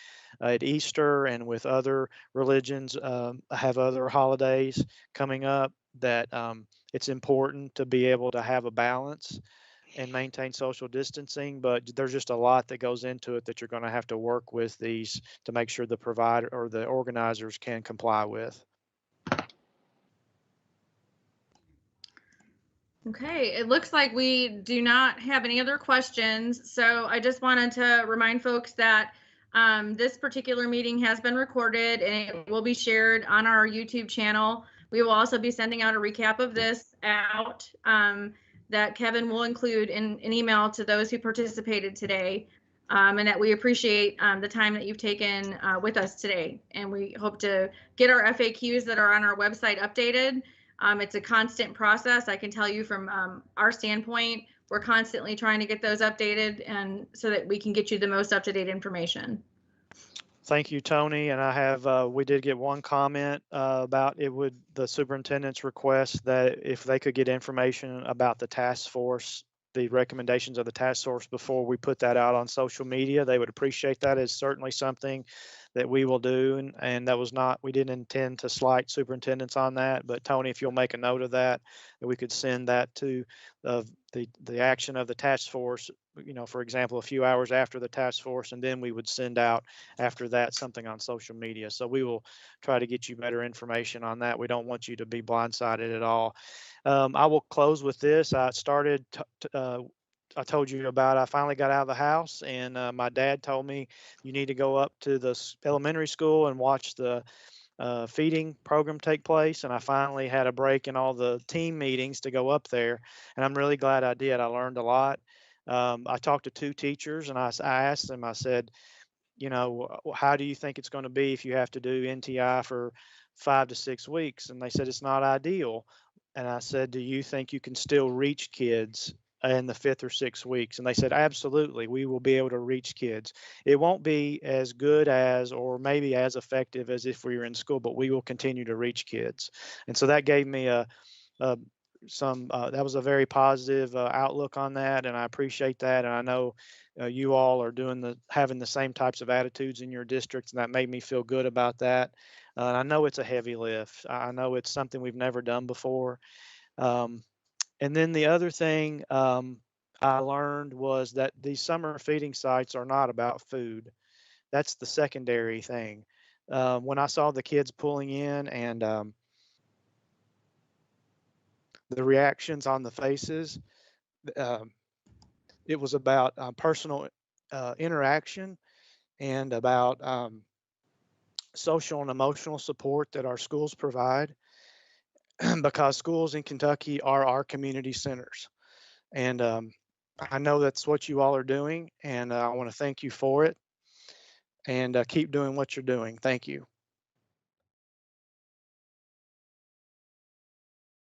at Easter and with other religions have other holidays coming up, that it's important to be able to have a balance and maintain social distancing, but there's just a lot that goes into it that you're going to have to work with these to make sure the provider or the organizers can comply with.
Okay, it looks like we do not have any other questions. So I just wanted to remind folks that this particular meeting has been recorded and it will be shared on our YouTube channel. We will also be sending out a recap of this out that Kevin will include in an email to those who participated today, and that we appreciate the time that you've taken with us today. And we hope to get our FAQs that are on our website updated. It's a constant process. I can tell you from our standpoint, we're constantly trying to get those updated and so that we can get you the most up-to-date information.
Thank you, Tony. And I have, we did get one comment about the superintendent's request that if they could get information about the task force, the recommendations of the task force before we put that out on social media, they would appreciate that. It's certainly something that we will do. And that was not, we didn't intend to slight superintendents on that, but Tony, if you'll make a note of that we could send that to the action of the task force, for example, a few hours after the task force, and then we would send out after that something on social media. So we will try to get you better information on that. We don't want you to be blindsided at all. I will close with this. I told you about, I finally got out of the house, and my dad told me you need to go up to the elementary school and watch the feeding program take place. And I finally had a break in all the team meetings to go up there, and I'm really glad I did. I learned a lot. I talked to 2 teachers, and I asked them, I said, how do you think it's going to be if you have to do NTI for 5 to 6 weeks? And they said it's not ideal. And I said, do you think you can still reach kids in the 5th or 6th weeks? And they said, absolutely, we will be able to reach kids. It won't be as good as, or maybe as effective as if we were in school, but we will continue to reach kids. And so that gave me that was a very positive outlook on that, and I appreciate that. And I know you all are having the same types of attitudes in your districts, and that made me feel good about that. And I know it's a heavy lift. I know it's something we've never done before. And then the other thing I learned was that these summer feeding sites are not about food. That's the secondary thing. When I saw the kids pulling in and the reactions on the faces, it was about personal interaction and about social and emotional support that our schools provide, because schools in Kentucky are our community centers. And I know that's what you all are doing, and I want to thank you for it, and keep doing what you're doing. Thank you.